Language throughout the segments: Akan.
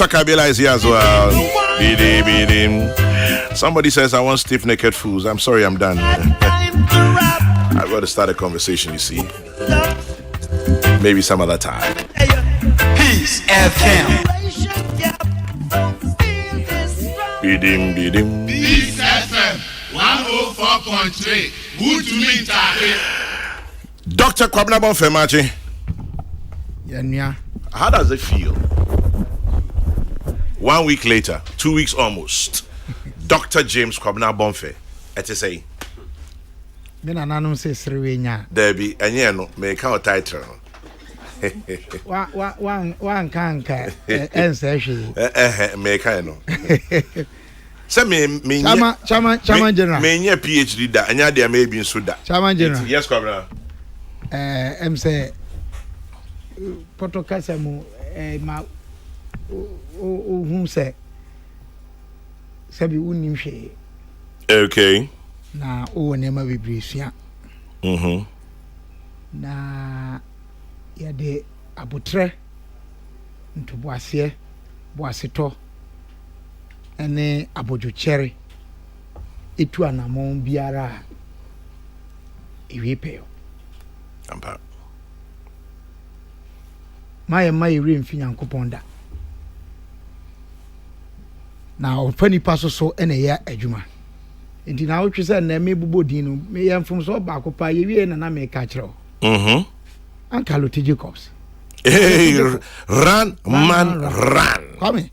Dr. Kabila is here as well. Somebody says, I want stiff naked fools. I'm sorry, I'm done. I've got to start a conversation, you see. Maybe some other time. Peace FM. Peace FM 104.3. Good to meet you. Dr. Kwabena Bonfemachi. Yeah. How does it feel? 1 week later, 2 weeks almost. Dr. James Kwabena Bonfe. Say. Me na nanum say srewenya. Debbie, enye no me ka title. One kanka ense hwe. Me ka no. Say me Chairman General. Me nye PhD da, anya de me bi nso da. Chairman General. Yes, Kwabena. Em say poto kasa mu ma who say sabi unim hwe. Okay. Na o nema bebrisia. Na ya de abutre ntoboase boaseto ene abodwochere etu anamon biara ewipeyo Ampa. Maye remfi Nyankopon da. Na ofani paso so ene ya adwuma. Nti na wotwe se na me bubodin no me yemfom so ba akopa ye wie na me ka kire o. Uncle Jacobs. Hey, run, man, run. Come.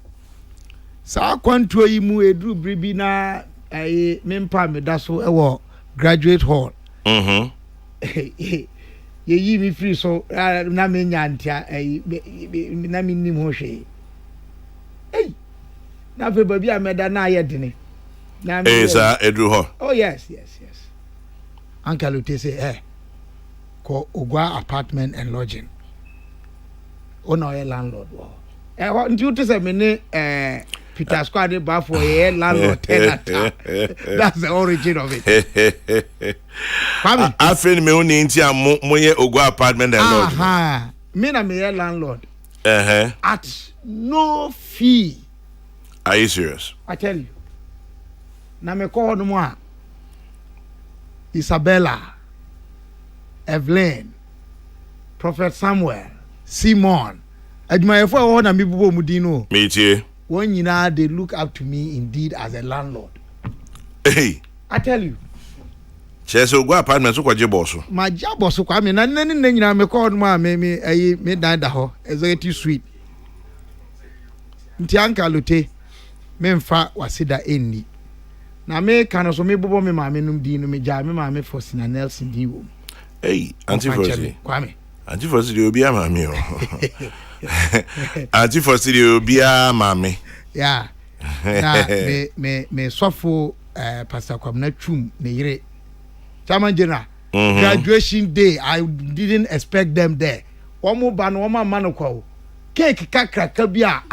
Sa kwantuo yi mu edru bribi na mempa me da so ewo graduate hall. Ye yi mi free so na me nya ntia na me nim ho hwe. Hey. Na fe baby ameda na ayedene. Hey, sir, edru ho. Oh yes. Uncle Lute say ko Ogwa apartment and lodging. Ono ye landlord wo. Nti you say me ne Peter Squad ba for ye landlord tenant. That's the origin of it. I feel me only nti mo ye Ogwa apartment and lodging. Me na me ye landlord. At no fee. Are you serious? I tell you. Na me call no more. Isabella, Evelyn, Prophet Samuel, Simon. Admayefo wo na me bubo mudino. Me tie. When you know they look up to me indeed as a landlord. Hey. I tell you. Cheso Ogwa apartment so kwaje boss. Ma ja boss kwa me na nyina me call no ma me dada ho executive suite. Nti anka lote me mfa wasida enni. Na me kana so me bobo me maame num di no me ja me maame Fosina Nelson di wo. Hey, Auntie Fosi. Kwame. Auntie Fosi di obi maame o. Auntie Fosi di obi maame. Yeah. Na me sofo Pastor Kwamna Twum ne yire. Chairman General. Graduation day I didn't expect them there. Omo ba no omo ma no kwa. Cake kakraka bia.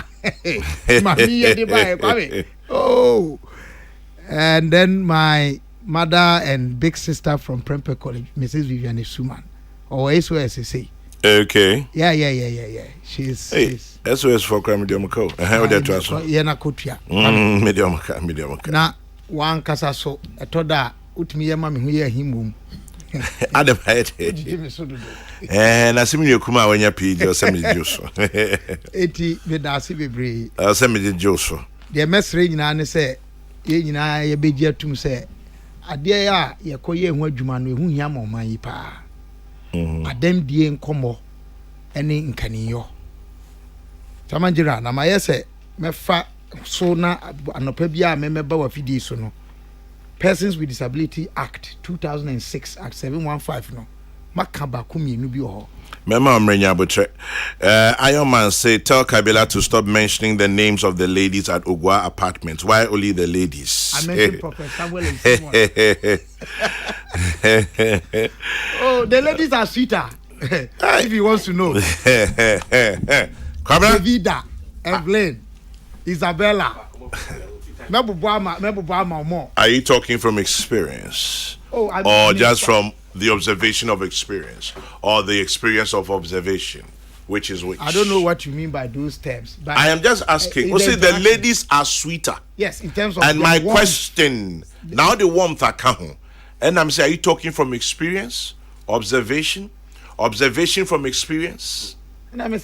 Mami ye de ba Kwame. Oh. And then my mother and big sister from Prempeh College, Mrs. Viviane Suman, or SOS. Okay. Yeah. She's SOS for medium co. How that was. Yena Kotia. Medium. Na one kasaso etoda utmi yema me hu ye himum. Adam head. And I see you come out when you pee or semi juice. 80 medasi bebre. Semi juice. The message nyina say ye nyina ye begia tum say ade a ye koye hu adwuma no ehu hia ma oman yi pa. Adam die nkomo ene nkaniyo. Tamanjira na ma yese mefa so na anopa bia memeba wa fidi so no. Persons with Disability Act 2006 Act 715 no. Makaba kumienu bi ho. Mema Mrenya Butre. Iron Man say tell Kabila to stop mentioning the names of the ladies at Ogwa apartments. Why only the ladies? I mentioned Prophet Samuel and Simon. Oh, the ladies are sweeter. If he wants to know. Vida, Evelyn, Isabella. Are you talking from experience? Or just from the observation of experience? Or the experience of observation? which is which. I don't know what you mean by those terms. But I am just asking. You see, the ladies are sweeter. Yes, in terms of. And my question now, the warmth I come, and I'm saying, are you talking from experience, observation from experience,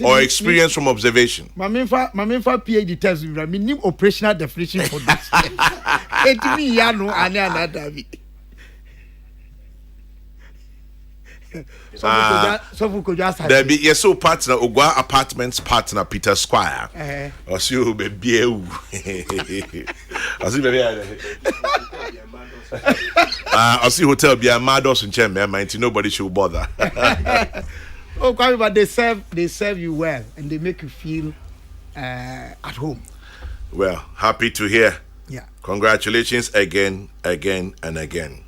or experience from observation? My main PhD tells me, I mean, operational definition for this. It me, ya no, another. So could just there be yes, so partner Ogwa Apartments partner Peter Squire. Or see you baby. I see baby. I see hotel be a mados in chamber, mind nobody should bother. Oh, but they serve you well and they make you feel at home. Well, happy to hear. Yeah. Congratulations again and again.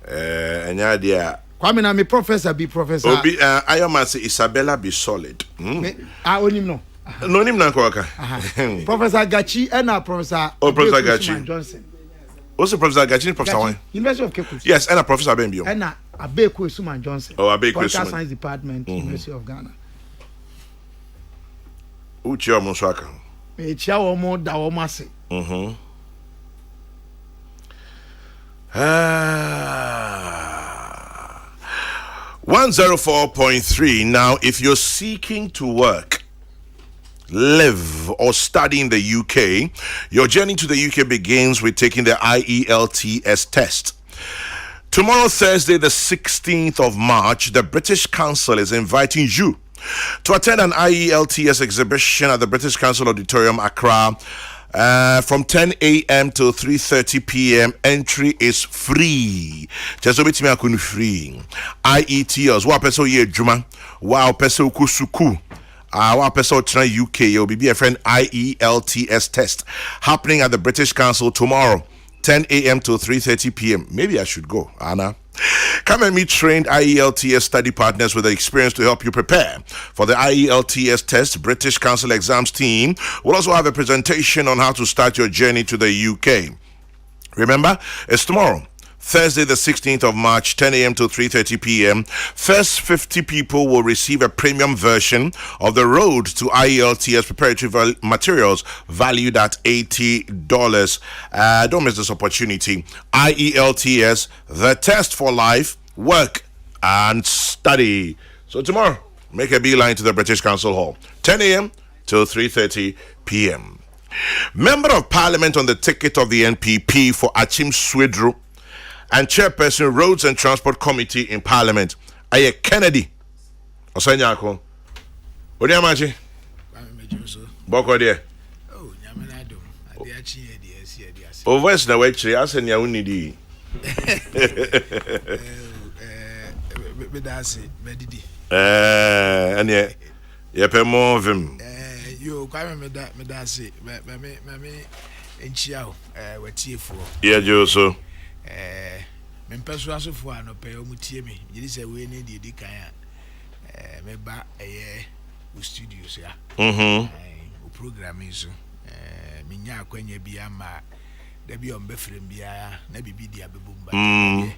And yeah, dear. Kwame na me professor be professor. Obi I am say Isabella be solid. Onim no. No nim na kwaka. Professor Gachi and Professor Professor Gachi. Johnson. Also Professor Gachi Professor Wayne. University of Cape Coast. Yes, and Professor Benbio. And Abeku Suman Johnson. Oh, Abeku Political Science Department, University of Ghana. Uchi Omoswaka. Me chia omo da omo ase. 104.3. Now, if you're seeking to work, live, or study in the UK, your journey to the UK begins with taking the IELTS test. Tomorrow, Thursday, the 16th of March, the British Council is inviting you to attend an IELTS exhibition at the British Council Auditorium, Accra. From 10 a.m. to 3:30 p.m. Entry is free. Just obey me, I free. IETS. What person ye Juma? Wow, person kusuku. What person try UK? You'll be a friend. IELTS test happening at the British Council tomorrow, 10 a.m. to 3:30 p.m. Maybe I should go, Anna. Come and meet trained IELTS study partners with the experience to help you prepare for the IELTS test. British Council exams team will also have a presentation on how to start your journey to the UK. Remember, it's tomorrow, Thursday the 16th of March, 10 a.m. to 3:30 p.m. First 50 people will receive a premium version of the Road to IELTS preparatory materials valued at $80. Don't miss this opportunity. IELTS, the test for life, work, and study. So tomorrow, make a beeline to the British Council Hall, 10 a.m. till 3:30 p.m. Member of Parliament on the ticket of the NPP for Achim Swedru and Chairperson Roads and Transport Committee in Parliament, Aye Kennedy. Osanyako. What do you imagine? Boko there. Oh, Yamanado. Over the way, I send you need. And yeah, you pay more of him. You quite me that say, me in Chiao, what tea for? Yeah, Joso. Men persuasion for no pay me. You say we need the Dicaya. Me back a studios, yeah. Programming so. Minya kwenye biyama. Debi on befrem biya, na bibi dia bebumba. Me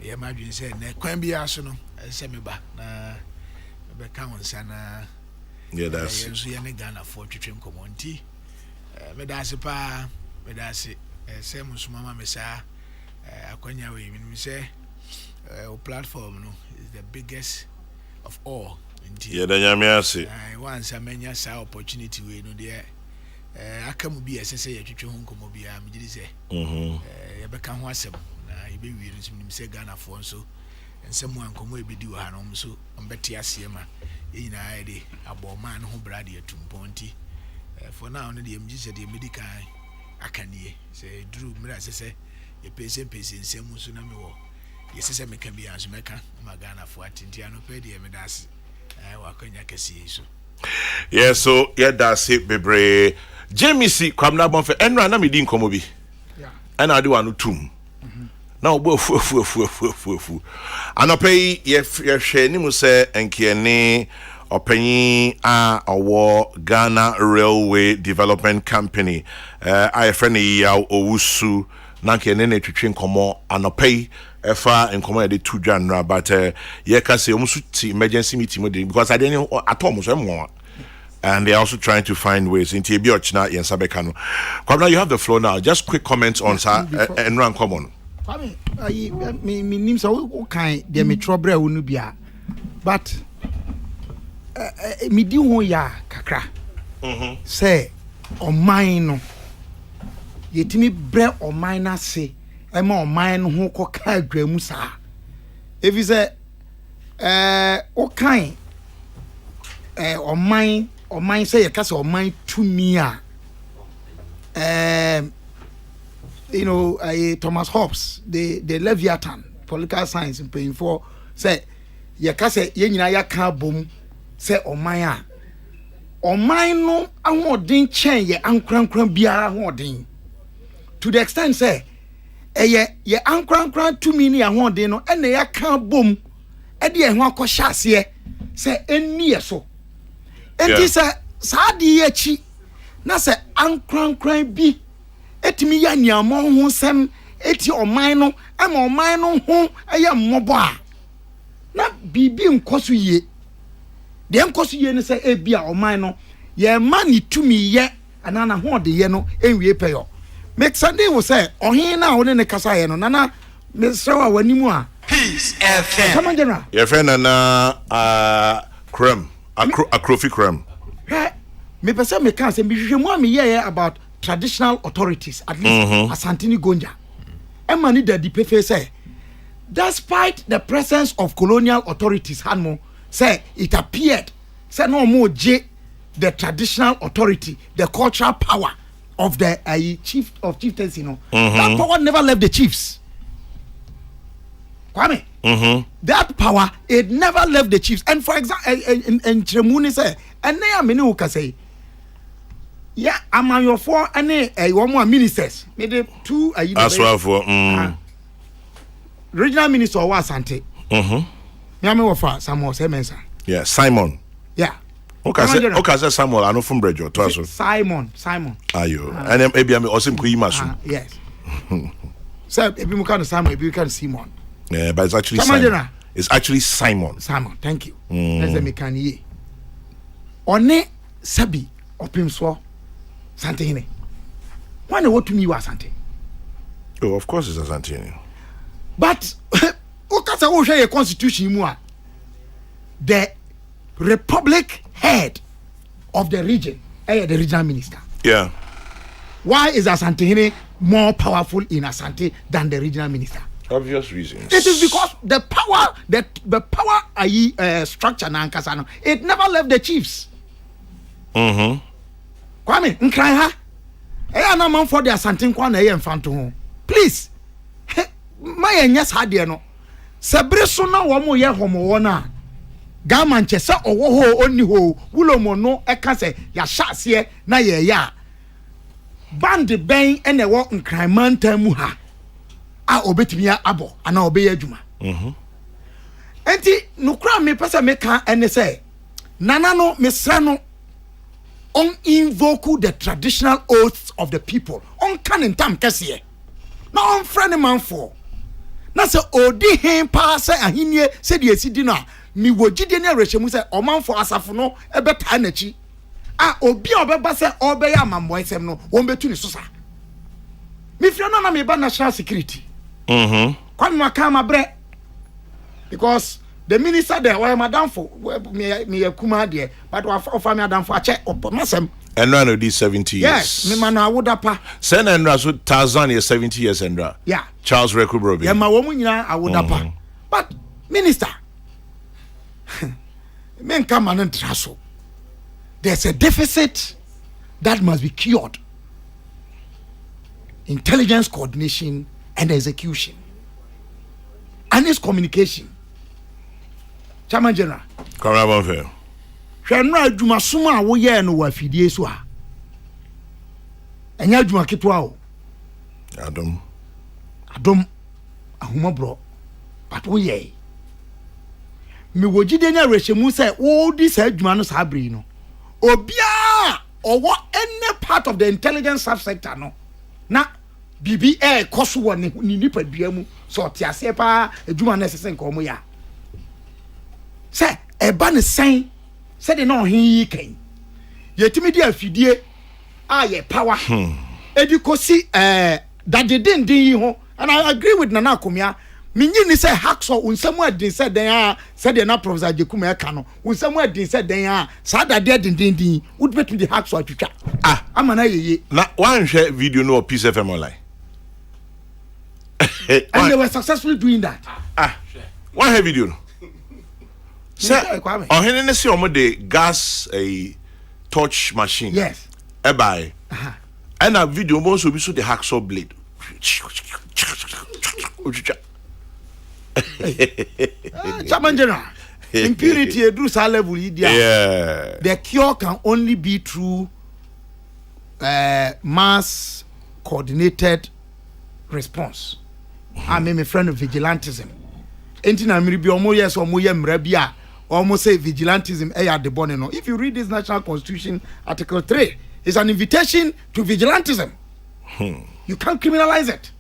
imagine say na kwen biya so no, say me ba na be ka won sana. Yeah, that's so ya ne Ghana for twetwem komonti. Me da se pa, me da se say musumama me sa akwanya we me say o platform no is the biggest of all. Yeah, then you may say. Once I menya sa opportunity we no there. Akamu bi esese ye twetwe ho nkomo bia me gidi se ye beka ho asem na ye be wiere nim se Ghana fo nso ensem an nkomo e bedi wo ha no so mbeti ase ma ye nyina ye de aboma no ho brade atumponti for now no de mji se de medical akanie se dru mira sese ye pese nsem so na me wo ye sese meka bia so meka ma Ghana fo atintia no pe de me das wa kwanya kesi so. Yeah, so yeah, that's it, baby. Jamie see come na bon fe enra na me di nkomo bi. Yeah. And I do anu tum. Now bo fu. Anope ye hwe ni mu se enkiene opanyi a owo Ghana Railway Development Company. I friend ya owusu na enkiene na twetwe nkomo anope efa nkoma de two January but ye can say almost emergency meeting because I didn't at all more. And they're also trying to find ways into Ebiochna and Sabekano. Kwabena, you have the floor now. Just quick comments on Enran Common. Kwame, me name so okay, de me trouble wonu bia. But me di ho ya kakra. Say oman no. Yetimi bre oman na se. Ema oman no ho koka adwamu sa. If you say okay oman say yakasa oman tumi a you know Thomas Hobbes the Leviathan political science paying for say yakasa ye nyina yaka bom say oman a oman no ahoden chen ye ankrankran biara ahoden to the extent say ye ankrankran tumi ni ahoden no ene yaka bom e de ho akɔhya ase say eni so enti sa di echi na se ankrankran bi etimi ya niamo ho sem eti oman no ama oman no ho eye mmobo a na bibi nkoso ye de nkoso ye ne se ebia oman no ye ma ni tumi ye anana ho de ye no enwie peyo make Sunday wo say ohin na wo ne kasa ye no nana me sewa wanimu a Peace FM. Come on, General. Your friend and creme. Akrofi creme. Me person me can say me hwehwemu me here about traditional authorities at least Asantini Gonja. Emani da di pefe say despite the presence of colonial authorities hanmo say it appeared say no more the traditional authority the cultural power of the chief of chieftains that power never left the chiefs. Kwame, that power it never left the chiefs. And for example, and Chemuni say, and they are many who can say, yeah, among your four and one more ministers, maybe two. As well for regional minister was Sante. Yami wafa Samuel Semensa. Yeah, Simon. Yeah. Okay, say Samuel. I know from Bridge. Simon. Ayo, and maybe I'm also Kuimasu. Yes. So if you can Simon, if you can Simon. Yeah, but it's actually Simon. It's actually Simon. Simon, thank you. Let's me can ye. One sabi opimso Sante hine. When what to me was Sante. Oh, of course it's a Sante. But okasa wo hwe constitution mu a the republic head of the region, the regional minister. Yeah. Why is Asante more powerful in Asante than the regional minister? Obvious reasons. It is because the power structure na Ankasano, it never left the chiefs. Kwame, nkran ha. Na man for the Asante kwa na ye mfanto ho. Please. My enyas hade no. Sebre so na wo mo ye homo wo na. Ga Manchester owo ho oni ho. Wulomo no eka se ya hyase na ye ya. Band ben ene wo nkran mantam mu ha. A obetimi abo ana obeye adwuma enti nukra me pesa me kan ene say nana no mesra no on invoke the traditional oaths of the people on kan ntam kese na on friend man for na say odi hen pa say ahinie say de asidi no mi wogide na rehwemu say oman for asafo no ebeta na chi a obi obeba say obeya amambo ensem no won betu ni so sa mi fia no na me ba national security Kwame Makama bre because the minister there why madam for me kuma there but offer me madam for check up masem Enra no di 70 years. Yes, me man awoda pa. Sen Enra so Tanzania 70 years Enra. Yeah. Charles Rekubrobi. Yeah, ma wo mu nyina awoda pa. But minister men come and traso. There's a deficit that must be cured. Intelligence coordination and execution. And its communication. Chairman General. Come on, fair. Hwenra adwuma soma wo ye no wa fidie so a. Enya adwuma ketwa o. Adom ahuma bro. But wo ye. Me wogide na rehemu say wo di sa adwuma no sa abri no. Obia owo any part of the intelligence subsector no. Na bibi koso wɔ ne nipadua mu so ɔte ase pa adwuma na ɛsɛ nka ɔmo ya sɛ ɛba ne sɛn sɛ de na ɔhen yi kan yɛtumi di afidie a yɛ power edi kosi dadedenden yi ho and I agree with Nana Akomia minyi ni sɛ hacksaw unsamu adin sɛ den a sɛ de na Professor Jekuma ɛka no unsamu adin sɛ den a saa dade dendenden would bet the hacksaw atwitwa ama na yeye na one share video no Peace FM online and they were successfully doing that one have video no sɛ ɔhene ne se ɔmo de gas a torch machine yes ɛbae ɛna video mo so bi so the hacksaw blade Chairman General, impurity edru sa level yeah. The cure can only be through mass coordinated response. I mean, my friend of vigilantism. Enti na miri bi omo yes omo ye mra bi a omo say vigilantism at the boneno. If you read this national constitution article 3, it's an invitation to vigilantism. You can't criminalize it.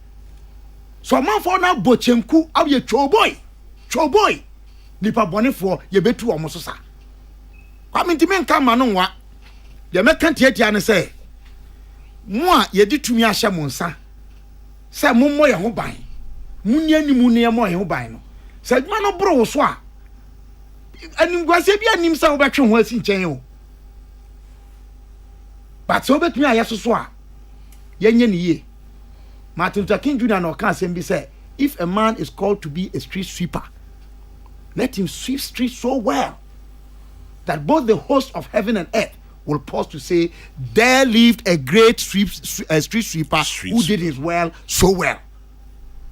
So man for now bochemku aw ye choboy nipa bone for ye betu omo so sa kwame ntimi nka ma no nwa ye meka tiatia ne say mo a ye di tumi ahye mo nsa say mo mo ye ho ban munni animu ne mo ye ho ban no say dwuma no bro wo so a animguase bi anim say wo betwe ho asi nchen o but so betumi ayeso so a ye nye ne ye Martin Luther King Jr. no can say if a man is called to be a street sweeper, let him sweep streets so well that both the host of heaven and earth will pause to say, there lived a great street sweeper who did his well so well,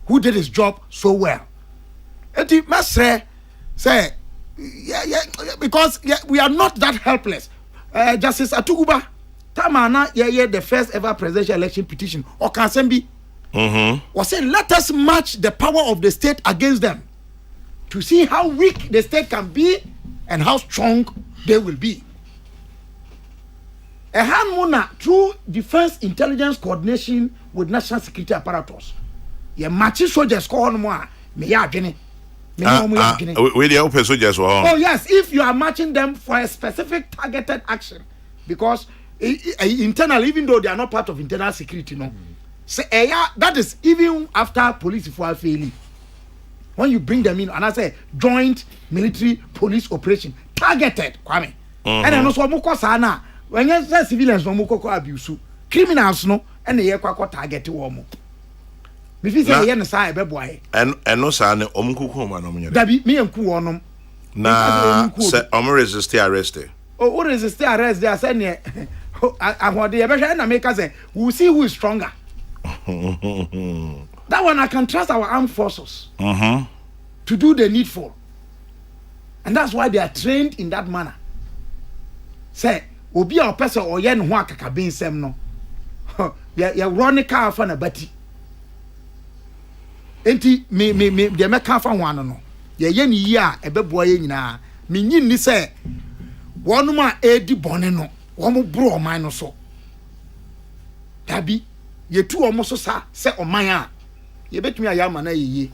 who did his job so well. And he must say, because we are not that helpless. Justice Atuguba, Tamana, the first ever presidential election petition, or Kansembi. Was saying, let us match the power of the state against them to see how weak the state can be and how strong they will be. A hand mona through defense intelligence coordination with national security apparatus. You match soldiers call on more. Oh yes, if you are matching them for a specific targeted action, because internal, even though they are not part of internal security, no. Say, that is even after police for failing. When you bring them in, and I say joint military police operation targeted, Kwame. And then also moko sana when you say civilians no moko abuse, criminals no, and the kwa target womo. Bifi say ye na say be boy. And no sa ne omkuku ma no nya. Dabi me enku wonom. Na say resist arrest. Oh, resist arrest they say ne ahode ye be hwe na make say we see who is stronger. That one I can trust our armed forces to do the needful, and that's why they are trained in that manner. Say, obi a person or yen ho akaka bin sem no. Ya run car fa na bati. Enti me de me ka fa ho ano no. Ye ni yi a ebeboa ye nyina. Me nyin ni say wonu ma edi bone no. Wo mo bro man no so. Dabi ye tu omo so sa se oman a ye betumi ayama na ye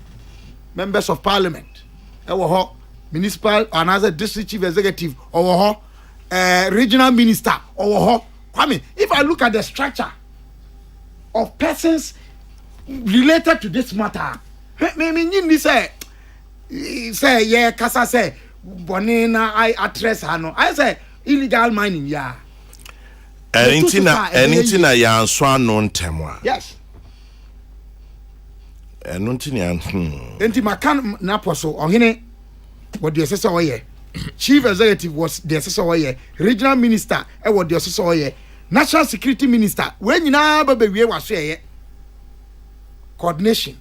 members of parliament e wo ho municipal and as a district chief executive o wo ho regional minister o wo ho Kwame, if I look at the structure of persons related to this matter me ni say ye kasa say bonina I address ano I say illegal mining ya. Anything na ya nso ano ntemwa. Yes. Anything ya Enti makan na poso ohene what the assessor oye. Chief executive was the assessor oye. Regional minister what the assessor oye. National security minister when nyina ba be wie waso ye. Coordination.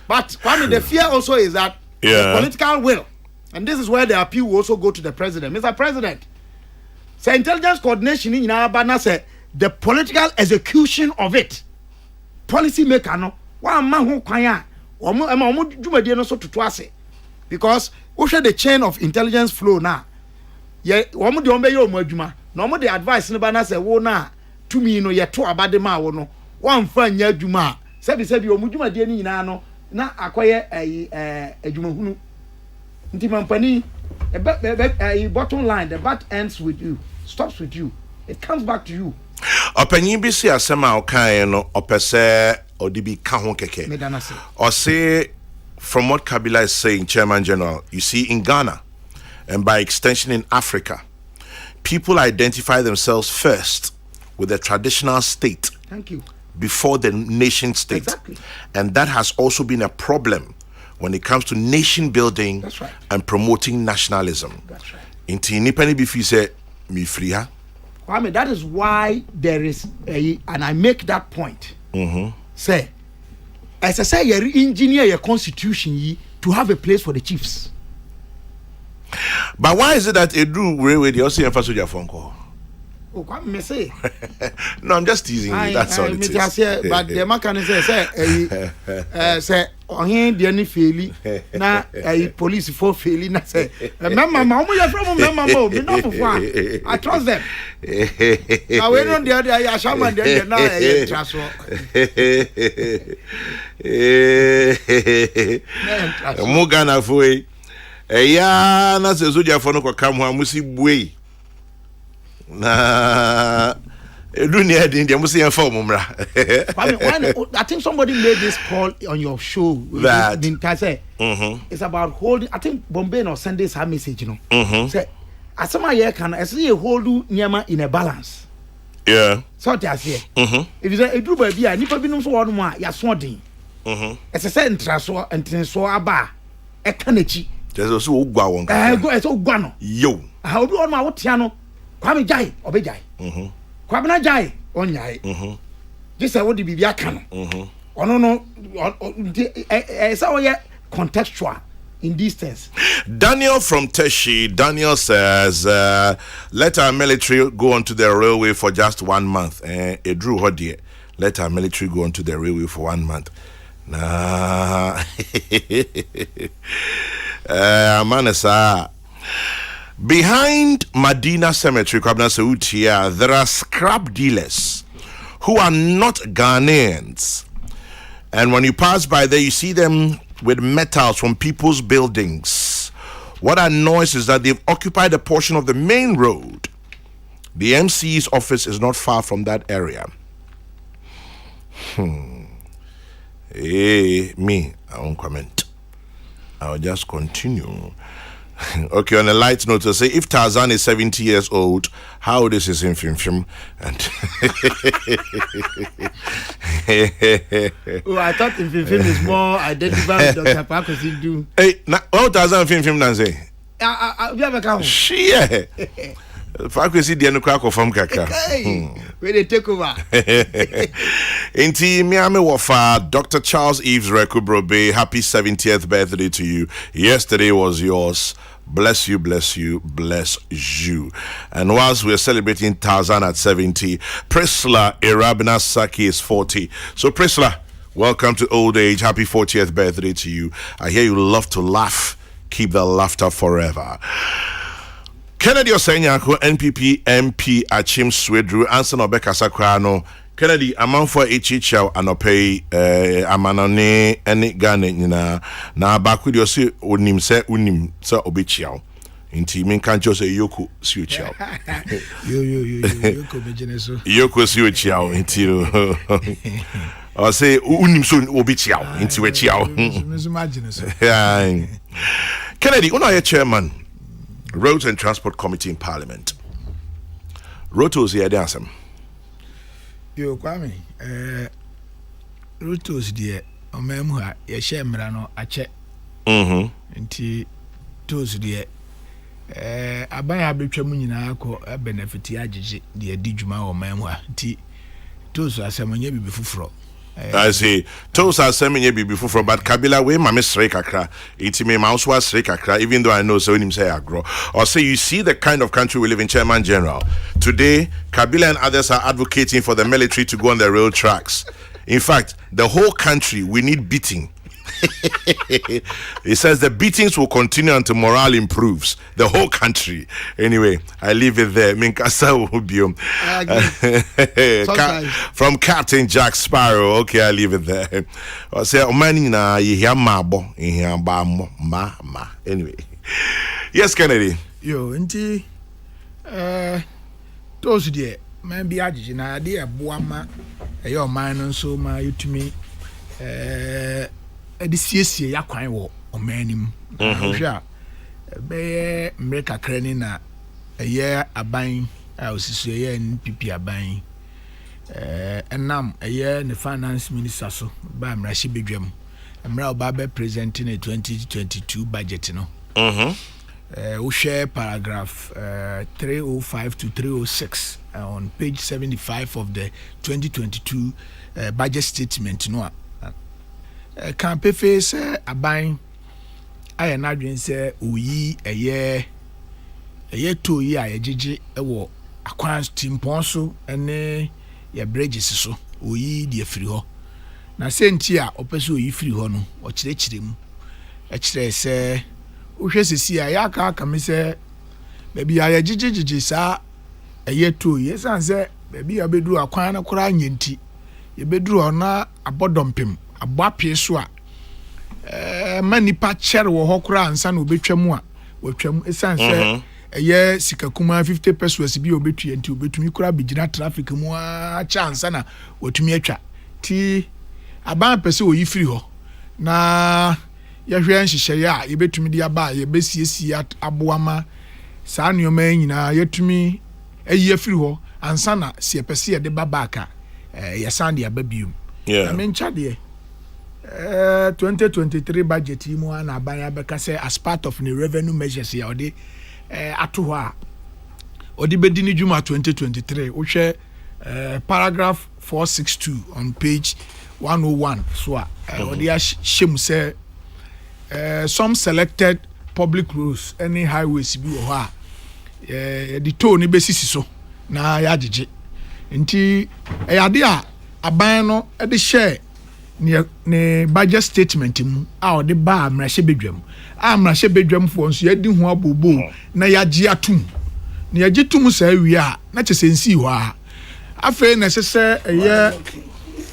But the fear also is that the political will, and this is where the appeal will also go to the president. Mr. President, say intelligence coordination in Abana say the political execution of it. Policy maker no one man who kwanya omo dwumade no so toto ase because we share the chain of intelligence flow now. Ye omo de ombe ye omo adwuma na omo de advice no ba na say wo na me no ye to abade ma wo no wan fa nya adwuma sebi omudwuma de ni nyina no na akoye adwuma hunu nti mampani bottom line the bat ends with you, stops with you, it comes back to you. Opanyin bi si asema o kan no opese odibi ka ho keke or say from what Kabila is saying, Chairman General, you see in Ghana and by extension in Africa, people identify themselves first with the traditional state. Thank you. Before the nation state. Exactly. And that has also been a problem when it comes to nation building. That's right. And promoting nationalism. That's right. Inti nipani bifi say mi free ha. Kwame, that is why there is and I make that point. Say, as I say, you engineer your constitution to have a place for the chiefs. But why is it that Edu Railway they also emphasize your phone call? Oh, Kwame, me say. No, I'm just teasing you. That's all it is. Say, but the man can say, on him the any faili na police for faili na say, remember, mama, you from remember, me not for fun. I trust them. I went on the other, I shaman there now. Trust. Mugana foi. Ya na se soja for no kwa mu amusi buei. Na Dunia India must see a form. I think somebody made this call on your show. That it's about holding. I think Bombay or Sundays have message, you know. Say, as some year can I see a hold Nyama in a balance. Yeah. So that's here. If you say a group of beer, Nipa Binum so one more, you're swanting. As a sentence or and so aba a canechi. There's also Guan. Go as old guano. Yo. How do you want my Tiano? Kwame Jai, Obejai. Kwabena Jai, Onyai. This is what the Bibia can. Oh no, so contextual in distance. Daniel from Teshi, Daniel says, let our military go onto the railway for just 1 month. Drew Hodie, let our military go onto the railway for 1 month. Nah, Manasa. Behind Medina Cemetery, there are scrap dealers who are not Ghanaians. And when you pass by there, you see them with metals from people's buildings. What annoys is that they've occupied a portion of the main road. The MC's office is not far from that area. Me, I won't comment. I'll just continue. Okay, on a light note, to say if Tarzan is 70 years old, how old is his infim? And oh, I thought infim is more identified with Dr. Parker's do. Hey, now Tarzan infim dan say? You have a count. Shit. Parker see the crack of from Kaka. Where they take over. Inti Miami Wafa, Dr. Charles Eves Rekubrobe, happy 70th birthday to you. Yesterday was yours. Bless you, bless you, bless you. And whilst we're celebrating Tarzan at 70, Priscilla Irabina Saki is 40. So Priscilla, welcome to old age. Happy 40th birthday to you. I hear you love to laugh. Keep the laughter forever. Kennedy Osenyako, NPP MP Achim Swedru, answer no beka sakrano. Kennedy, amount for HHL anope amanone ene Ghana nyina na baku de se onim se obechiao. Inti min kan jo se yoku si ochiao. Yoko mejene so. Yoko si ochiao inti o say unim so obechiao inti we chiao. Imagine so. Kennedy, una ye chairman Roads and Transport Committee in Parliament. Rotos here dancing. Yo Kwame, Rotos dear, Omemha, ye share Merano, a check. Nti tos dear. Abaya Bichamunina a benefit yaji, dear Dijuma or Memwa. Nti tos are some year before. I say, toes are sending you before, but Kabila way, my Miss Rekakra, it's me, mouse was Rekakra, even though I know so him say agro. Or say, you see the kind of country we live in, Chairman General. Today, Kabila and others are advocating for the military to go on the rail tracks. In fact, the whole country, we need beating. He says the beatings will continue until morale improves. The whole country. Anyway, I leave it there. From Captain Jack Sparrow. Okay, I leave it there. I say, anyway. Yes, Kennedy. Yo, inti those there, man be agitated. Na idea boama. Your mind so ma you to me. This year ya kwan wo omanim. Hwɛ be America krani na ɛyɛ aban a osisi ɛyɛ NPP aban. Enam ɛyɛ ne finance minister so ba mrahyɛ bedwam. Mra oba be presenting a 2022 budget no. We share paragraph 305 to 306 on page 75 of the 2022 budget statement. No, campaign face aban I na dwen say oyi eye to yi a yegege ewo akwan timpon so ene ye bridges so oyi de afiri ho na senti a opese oyi firi ho no o kirechire mu e kire se uhwe sisi a ya aka me se baby ya yegege sa eye to yi san se baby ya beduru akwan na kora anyenti ye beduru ona abodompem aboapie so a manipa chere wo hokora ansa na obetwam a watwam esan se eye sikakuma 50 pesos bi obetu enti obetumi kora begina traffic mu a chance na watumi atwa ti aban pese oyi firi ho na yehwe nhihye ya yebetumi di aba yebesiesie aboama saa nneoma nyina yetumi ayi afiri ho ansa na se pese ye de babaka yesande ababium yeah mencha de 2023 budget mu na abanya beka say as part of the revenue measures ya odi ato ho a odi bedi ni dwuma 2023 wo hwe paragraph 462 on page 101 so odi shem say some selected public roads any highways bi wo ha the toll ni besisi so na ya gege nti ade a aban no de share ne budget statement mu a ode ba amrahye bedwam amrahye bedwam fo nso yadi ho abobo na yagye atum na yagye tum sa awie a na chesensi ho a afa na sese eye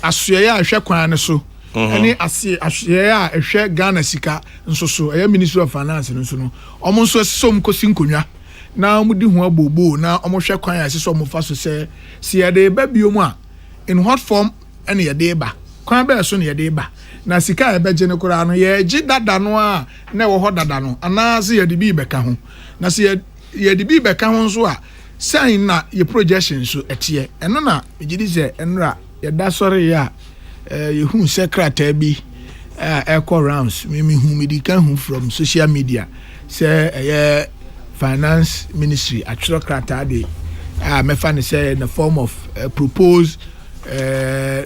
asoye a hwe kwan ne so ani asoye a hwe Ghana sika nso so eye Ministry of Finance nso no omo nso som kosi nkonwa na omudi ho abobo na omo hwe kwan a sese omo fa so se yade ba biom a in what form ene yade ba kwan be so ne yade ba na sika e beje ne kura no ye gi dada no a na wo ho dada no ana se yade bi beka ho na se yade bi beka ho nso a sign na ye projection so etie eno na megidi se enra ye da sori ya ye hu secretary bi echo rounds me hu medical hu from social media say finance ministry atro krata de me fa ne say in the form of proposed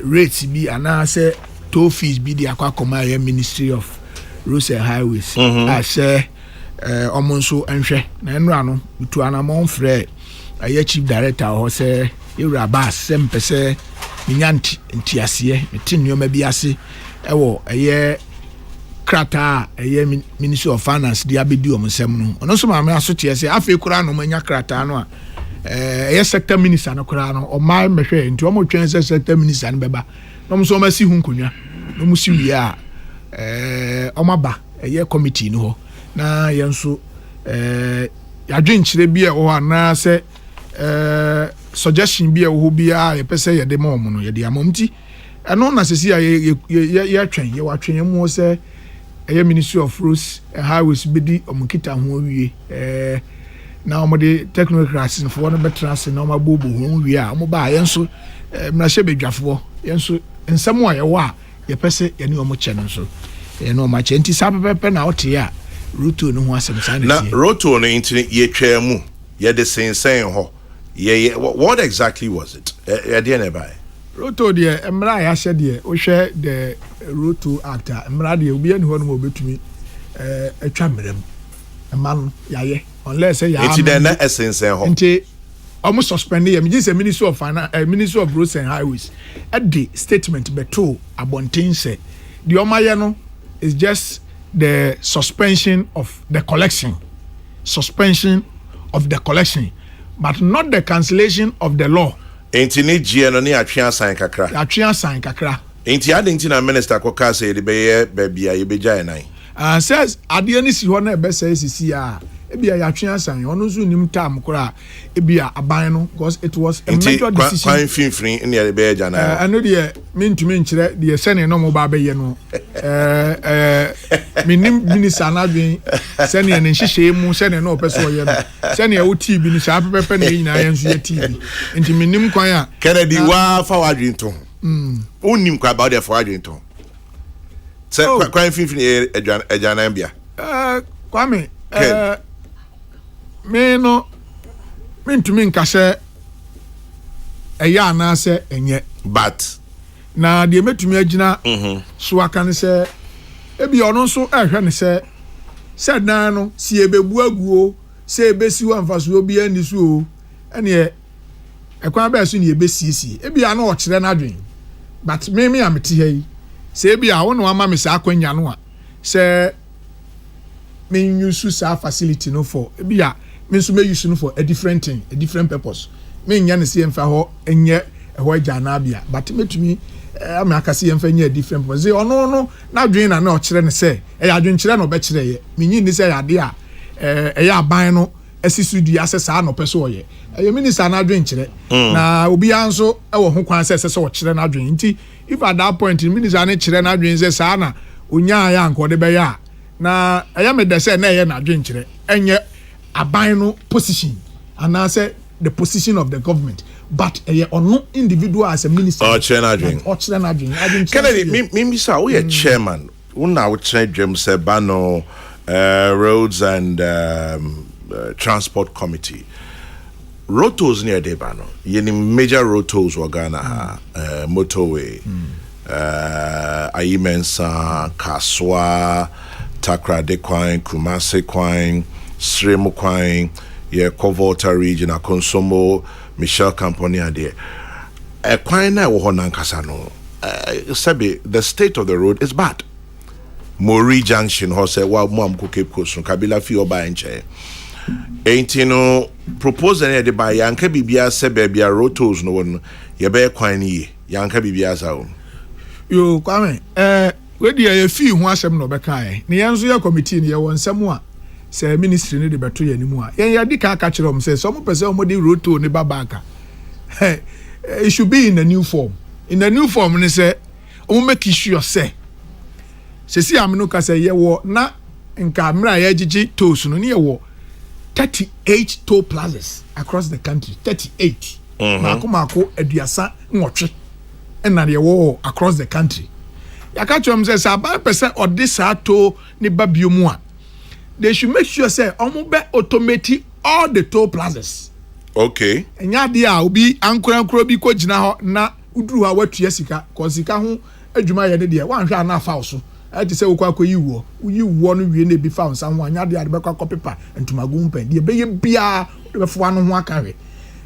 rates bi ana say toll fees bi di akwa koma Ministry of Roads and Highways say omonso enhwe na enra no bitu anamon frɛ chief director ho say ewura bas sempese minyanti ntiase metinnioma bi ase ewo krata Ministry of Finance dia bedi omsem no ono so ma me aso tie say afi kura no manya krata no a sector minister no kura no o mai mehwe nti o mo twen say sector minister no beba no so ma si hu nkonwa no mu si wi a o maba committee no ho na yenso yadwenkyire bi e ho na say suggestion bi e ho bi a ye pese ye de mom no ye de amomti eno na sesi a ye twen ye watwen mu say Ministry of Roads and Highways bedi omukita ho wie na omode technocrats for no better say na omabobo ho wie a omoba yenso mrahye bedwafo yenso nsem a ye wa ye pese ye ne omo che no so ye no ma che nti sapepe na ote a roto no ho asem sa na roto no nti ye twa mu ye de sensen ho ye what exactly was it ye de na bai roto de emra ya hye de o hwe the roto actor emra de obi ani ho no obetumi atwa mrem eman yaye unless ya nti de na essence ho nti almost suspend ye me say Ministry of Finance Ministry of Roads and Highways at the statement beto abonten say the omaye no is just the suspension of the collection, but not the cancellation of the law. Enti ne gie no ne atwe asan kakra. Atwe asan kakra. Enti ade nti na minister koka say de be bia ye beja enan. Says ade ni si ho na be say sisi a ebia ya atwe asan ono nso nim tam kora ebia aban no because it was a major decision. Kwan finfin ne ye beja na. Ano de mentumi nkyere de sene no mo ba be ye no. Minim minister na dwen sene ne nhihye mu sene no opeso ye no. Sene ya wo TV ni sa pepepe na nyina ye nso ye TV. Enti minim kwan a Kennedy wa fa wadwen to. Unim kwa about the for wadwen to. Se kwan finfin ejana bia. Kwame me no mentumi nkase eya na se enye but na de metumi agina so aka ne se ebi ono nso ehwe ne se dan no si ebebu aguo se ebesi wa mfaso obi ani so o ene ekwan ba so ne ebesiesie ebi ana o kire na adwen but me ameti hai se ebi a wo no ama me sa akwanya no a se me use sa facility no for ebi a me so me use no for a different thing, a different purpose. Me nya ne se emfa ho enye eho agana bia but metumi am aka se emfa nya a different purpose. Ono no na dwen na o kire ne se e ya dwen kire no be kire ye. Me nyi ni se ya de a e ya ban no asisu di asesa no pese oye. E minister na dwen kire na obi anso e wo ho kwan se o kire na dwen nti if at that point minister na kire na dwen se sa na onya ya anko de be ya na aya me de se na ye na dwen kire enye aban no position and I say the position of the government but no individual as a minister or Kennedy me say we a chairman una we change them say bano roads and transport committee rotos near de bano yeni major rotos wa Ghana motorway Ayimensa Kaswa Takra de Kwine Kumase Kwine Sremu Kwine, ye Kovolta region, a Consumo, Michelle Company, and there. A Kwine, I will Nankasano. Sabi, the state of the road is bad. Mori Junction, Hose, while Mom Cape Coast, Kabila Fio Bainche. Ain't you know, propose any de by Yanka Bibia Sebebia Rotos, no one, ye bear Kwine, Yanka Bibia Sound. You come, where do you feel once I'm no Bekai? Nianzo committee, you want someone. Say ministry ne de beto ye nimu a yen yadi ka kire om say some person omodi road to ne babaka it should be in a new form ne say make sure say si amno ka say ye wo na nka mra ye gigi tolls no ne ye wo 38 toll plazas across the country 38 mako aduasa nwotwe na ye wo across the country ya ka kire om say about person or this ato ne babiomu a they should make sure say be automate all the toll plazas. Okay. Enya dia obi ankura bi ko gina ho na uduru ha watua sika ko sika ho adwuma ye ne dia wan hwa na fa so e ti say wo kwa yiwo no wie na bi fa nsa ho anya dia de be kwa paper entumagu mpan dia be ye bia de be fo ano ho aka hwe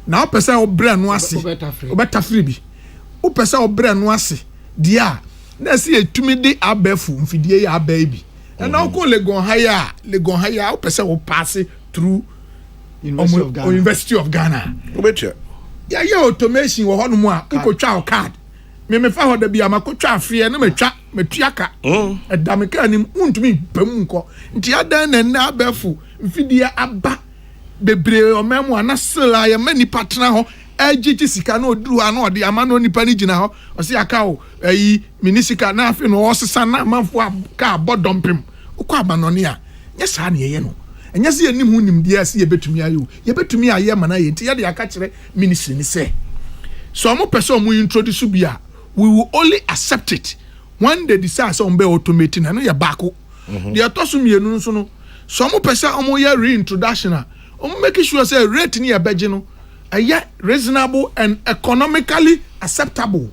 na o pese o bre no ase o beta free bi o pese o bre no ase dia na se etumi de abafu mfidie ya aba bi. And now call Legon Haya, person will pass it through University of Ghana. Yeah, automation or one more, child card. Me found the Biama coach free and me triaka. A damican won't me Pemunko. Tiadan and now befu, Fidia Abba, Bebre or memoir, Nasala, many partner. GT Sikano do ano the amano ni panijina or see a cow, minisika na fin or sana man for car bot dump him. Ukwa banonia. Yes, honey, you know. And yes, you nim dear see a bit to me. You bet to me a year man, I tell you, I catch ministry ni say. So I'm a person we introduce Subia. We will only accept it when they decide some be automating and your back. They are tossing me no so. So I'm a person reintroduction. I'm making sure say rate near Begino. Reasonable and economically acceptable.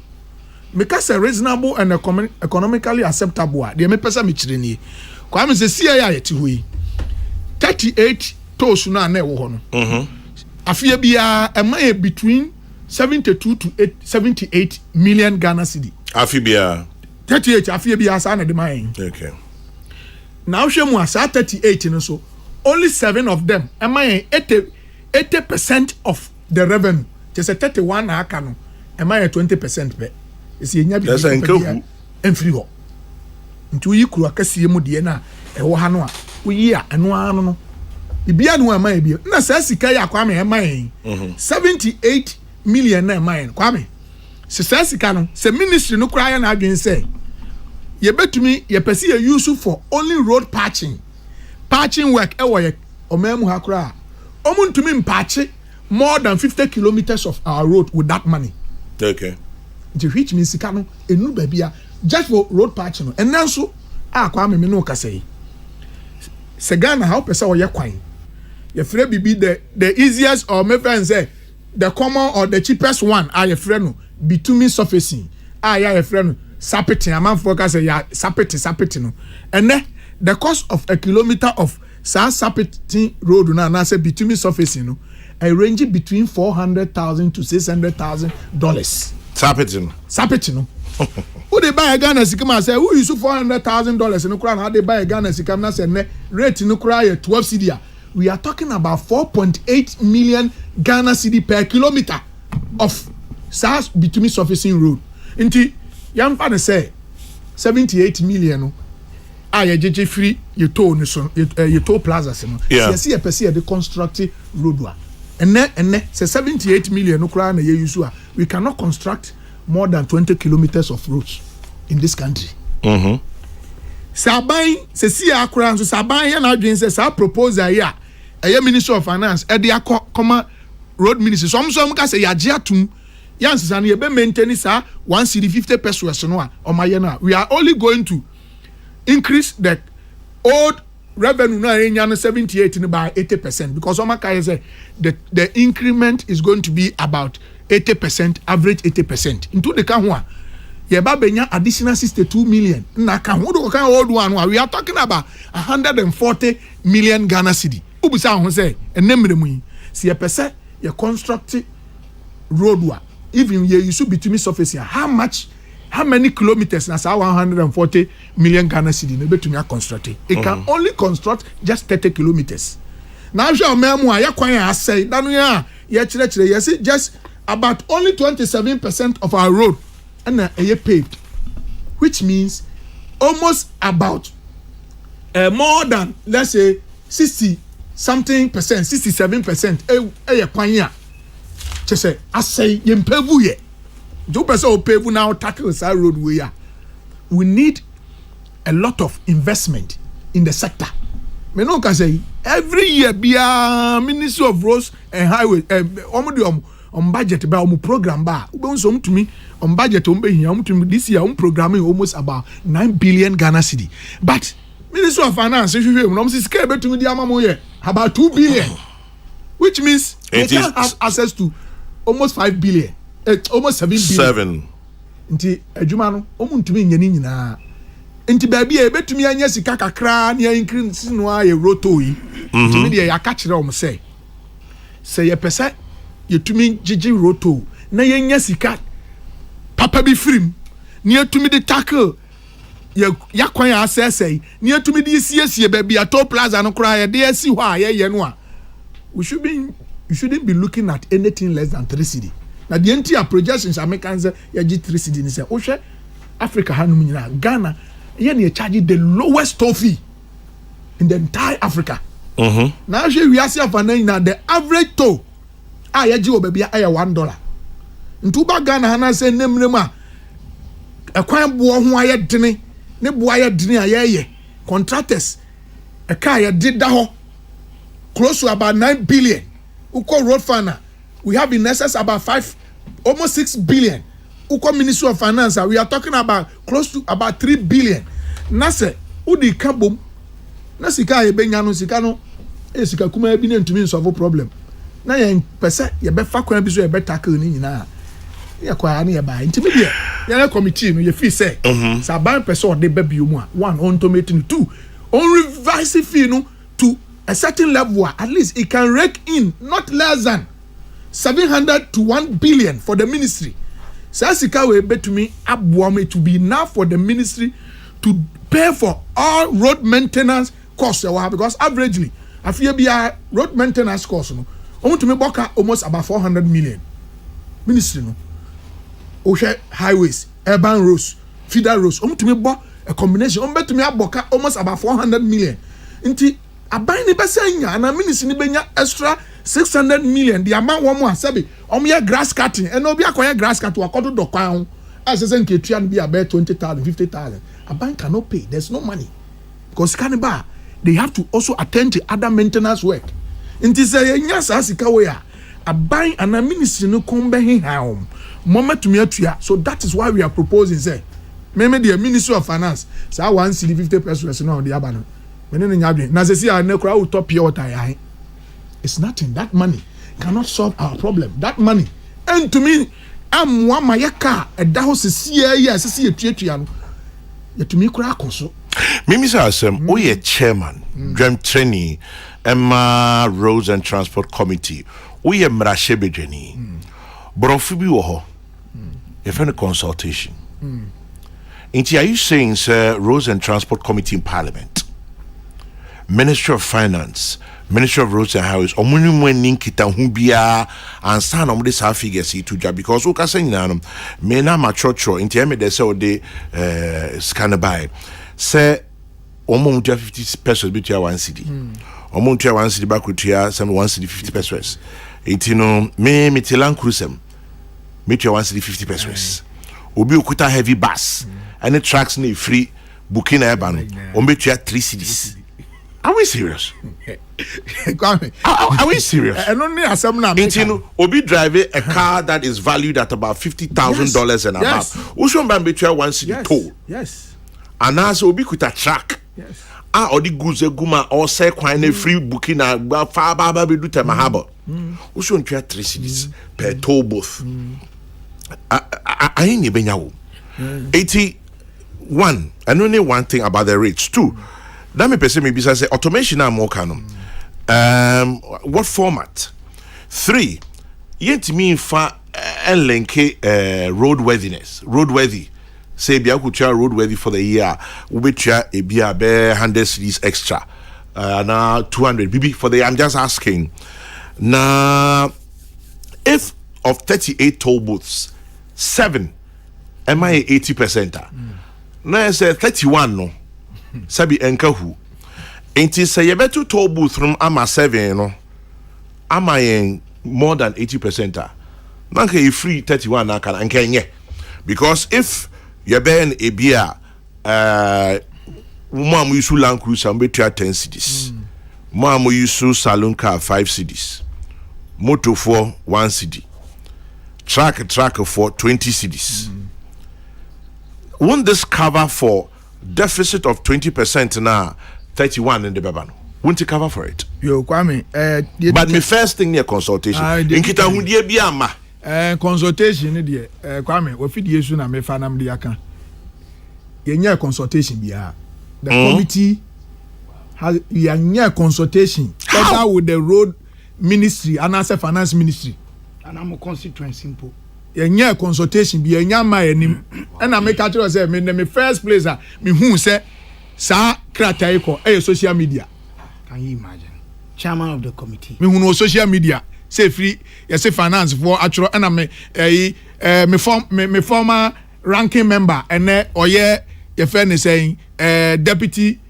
Because a reasonable and economically acceptable. The me pesa michireni. Kwa me se CIA yeti hui. 38 tolls na na wo ho no. Afia bia e between 72 to 78 million Ghana cedi. Afia bia 38 afia bia sa na de man. Okay. now shemu asa 38 no so only 7 of them am I 80% of the revenue just a 31 na aka no am I 20% be is yenya bi enfiri ho nti yi kuru akasiye mu de na ewo ha no a uyi a eno ano no ibia no am I bi na sa sika ya kwa me am I 78 million na am I kwa me se sika no se ministry no kura ya na adwen say ye betumi ye pese ye use for only road patching work e wo ye omemu ha kura omuntumi mpache more than 50 kilometers of our road with that money. Okay. Which means sika no enu babia just for road patching and then so akwa me no ka say se Ghana how pese wo ye kwan ye frɛ bibi the easiest or my friend say the common or the cheapest one are ye frɛ no bitumen surfacing ye frɛ no sapiti amanfo ka say ya sapiti no and then the cost of a kilometer of sapiti road na say bitumen surfacing no I range between $400,000 to $600,000. Sapiti no who they buy a Ghana sikama say who use $400,000 no kra na they buy a Ghana sikama na say rate no kra 12 cedi. We are talking about 4.8 million Ghana cedi per kilometer of SAS bitumen surfacing road. Inti yamfa ne say 78 million no aye jeje free you toll no so you toll plazas no. Yes ye pese the construct road wa. And say 78 million no kra na ye use we cannot construct more than 20 kilometers of roads in this country. Saban se si akra so saban ya na adwen say sa proposal here a Minister of Finance e dey come road ministry some ka say ya je atum yan sisa na ye be maintain sa 150 pesos no a o maye na we are only going to increase the old revenue na enya no 78 by 80% because Omaka say the increment is going to be about 80%, average 80%. Into the can one, ye ba benya additional 62 million. Na kan who do kan old one we are talking about 140 million Ghana cedi. Ubusa ho say enemre mu yi. Si ye pese ye construct road wa even ye use bitumen surface here. How many kilometers na sa 140 million Ghana cedi no betumi construct it can only construct just 30 kilometers. Now show memu a ye kwan ya say danu ya ye kire ye say just about only 27% of our road and paved, which means almost about more than let's say 60 something percent, 67%. Kwanya. Just say I say yempevu ye. Do person pave now tackle this road we need a lot of investment in the sector. Me no can say every year be a Ministry of Roads and Highway on budget by program bar to me on budget to this year programming almost about 9 billion Ghana cedi. But Minister of Finance about 2 billion, which means they can have access to almost 5 billion, almost 7 billion. Nti adwuma no omuntumi nyani nyina. Nti baby e betumi anya sika kakra na increase no aye roto yi. Nti me de ya ka kire o say ye pese yetumi gigi roto na yenya sika papa bi firim na yetumi de tackle ya kwan ya asese na yetumi de siesie baby ato plaza no kra ye de asi ho a ye no a we shouldn't be looking at anything less than 3 cedi. Now the entire projections Americans ya gi 3 cedi ni say o hwe Africa hanum nyina Ghana ye na charge the lowest toll fee in the entire Africa. Now we are seeing the average toll ya ji obabi aya $1. Ntuba Ghana hana say nemrema ekwan bo ho aye dene ne bo aye dene aye contractors e ka ya did da ho close to about 9 billion. Uko road fund we have in excess about 5 almost 6 billion. Uko Ministry of Finance we are talking about close to about 3 billion. Na se udi kabom na sika ye benya no sika no e sika kuma bi ne ntumi solve problem. Na ye pese ye be fa kwan bi so ye be tackle ni nyina ye kwa na ye ba ntimi de ye committee no ye fee say sa ban pese o de ba bi mu a one on tomate 2 on revise fee no to a certain level at least it can rake in not less than 700 to 1 billion for the ministry. Sa sika we betumi aboam it to be enough for the ministry to pay for all road maintenance costs because averagely I feel be a road maintenance cost no want to make almost about 400 million ministry no Oshe highways, urban roads, feeder roads. To me, a combination. To me, almost about 400 million. Inti, a buying the Bessia and a ministry Benya extra 600 million. The amount one more sabi. Grass cutting and no be acquire grass cut to a quarter do crown. As a sense, can be about 20,000, 50,000. A bank cannot pay. There's no money because Cannibal they have to also attend to other maintenance work. Inti say yes, as a buying and a ministry no come back home. Moment to me, so that is why we are proposing. Say, maybe the Ministry of Finance. So I want to see 50% no on the abano. Now say see, I know crowd top pure water. It's nothing. That money cannot solve our problem. That money, and to me, I'm one my car. A house is here. Yes, I see a theatre. Yet to me, crowd also. Mimi Asem, we a chairman, Dream Training, Emma Roads and Transport Committee. We a Mrashebe Jenny. Bronfibi woho. If any consultation. Are you saying, sir, Roads and Transport Committee in Parliament, Ministry of Finance, Ministry of Roads and Highways, or Munimwen Kita Humbia and San on this half figure see to job because Oka saying nanum may not mature into me they say they scan by. Say Omo 50 pesos between 1 city. Omo 1 city back with here, some 1 city 50 pesos. It you know, me Tilan Cruisem. Meet your 1 city 50 pesos. Obi ukuta heavy bus. And the tracks need free booking urban. Or meet you 3 cities. Are we serious? Are we serious? And only as some now. Obi driving a car that is valued at about $50,000 and above. Ushon ban between 1 city toll. Yes. And as Obi kuta track. Yes. Or the guze guma or say quite free booking a far baba be do tema harbor. Ushon 3 cities per toll booth. I ain't even know. 81. And only one thing about the rates. 2. That me person maybe say automation and more canon. What format? 3. Yet me fa link roadworthiness. Roadworthy. Say be could try roadworthy for the year. We be try a be a 100 cities extra. Now 200 BB for the year. I'm just asking. Now if of 38 toll booths, 7 am I 80%? Now I say 31 no. Sabi enkahu. Enti say you better toll booth from ama 7 no. Am I more than 80%? Nanka you free 31 na kan ankenye. Because if you ben a beer mom use Land Cruiser and betray 10 cities. Mom use saloon car 5 cities. Motor for 1 city. Track for 20 cities. Won't this cover for deficit of 20% now 31 in the Babano? Won't it cover for it? Yo, Kwame. But my first thing near consultation. In Kita Hundia Biama. Consultation, dear. Kwame, we feed you na me fanam diaka. Yenye consultation biya. The committee has yenye consultation. Together with the road ministry and as a finance ministry. And I'm a constituent simple. Yenye consultation bi yenye ma enim. And I make actually say me first place me hu say sa kratai ko social media. Can you imagine? Chairman of the committee. Me hu no social media. Say free, you say finance for actual and me former ranking member and oye your friend is saying deputy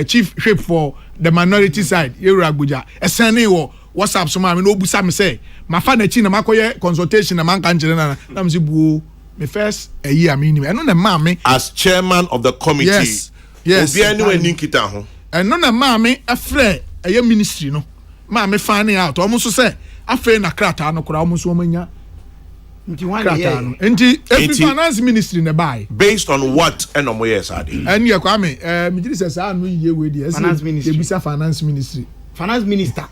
chief whip for the minority side Yura Abuja sending WhatsApp so me no busa me say my fan na makoye consultation na man kan kire na me say buo me first year me ni no na ma me as chairman of the committee. Yes obi anywhere ninkita ho and no na ma me afre ministry no ma me finding out almost say afre na krata no kura almost omanya nti one year nti every finance ministry na buy based on what and on where side and you Kwame me did say say no ye we dey finance ministry ebisa finance ministry finance minister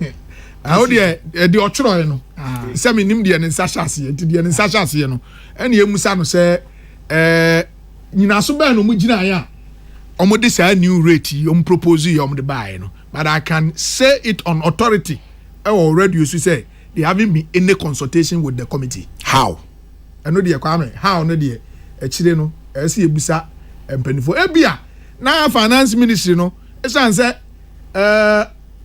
how dey the ochro no say me nim dey ne sachase nti dey ne sachase no and ye musa no say nyina so ba no mu gina ya omo dey say new rate omo propose you omo dey buy no but I can say it on authority already you say there haven't been any consultation with the committee. How? I know the Kwame. How no the chire no esi ebusa empenifo ebia na finance ministry no esan se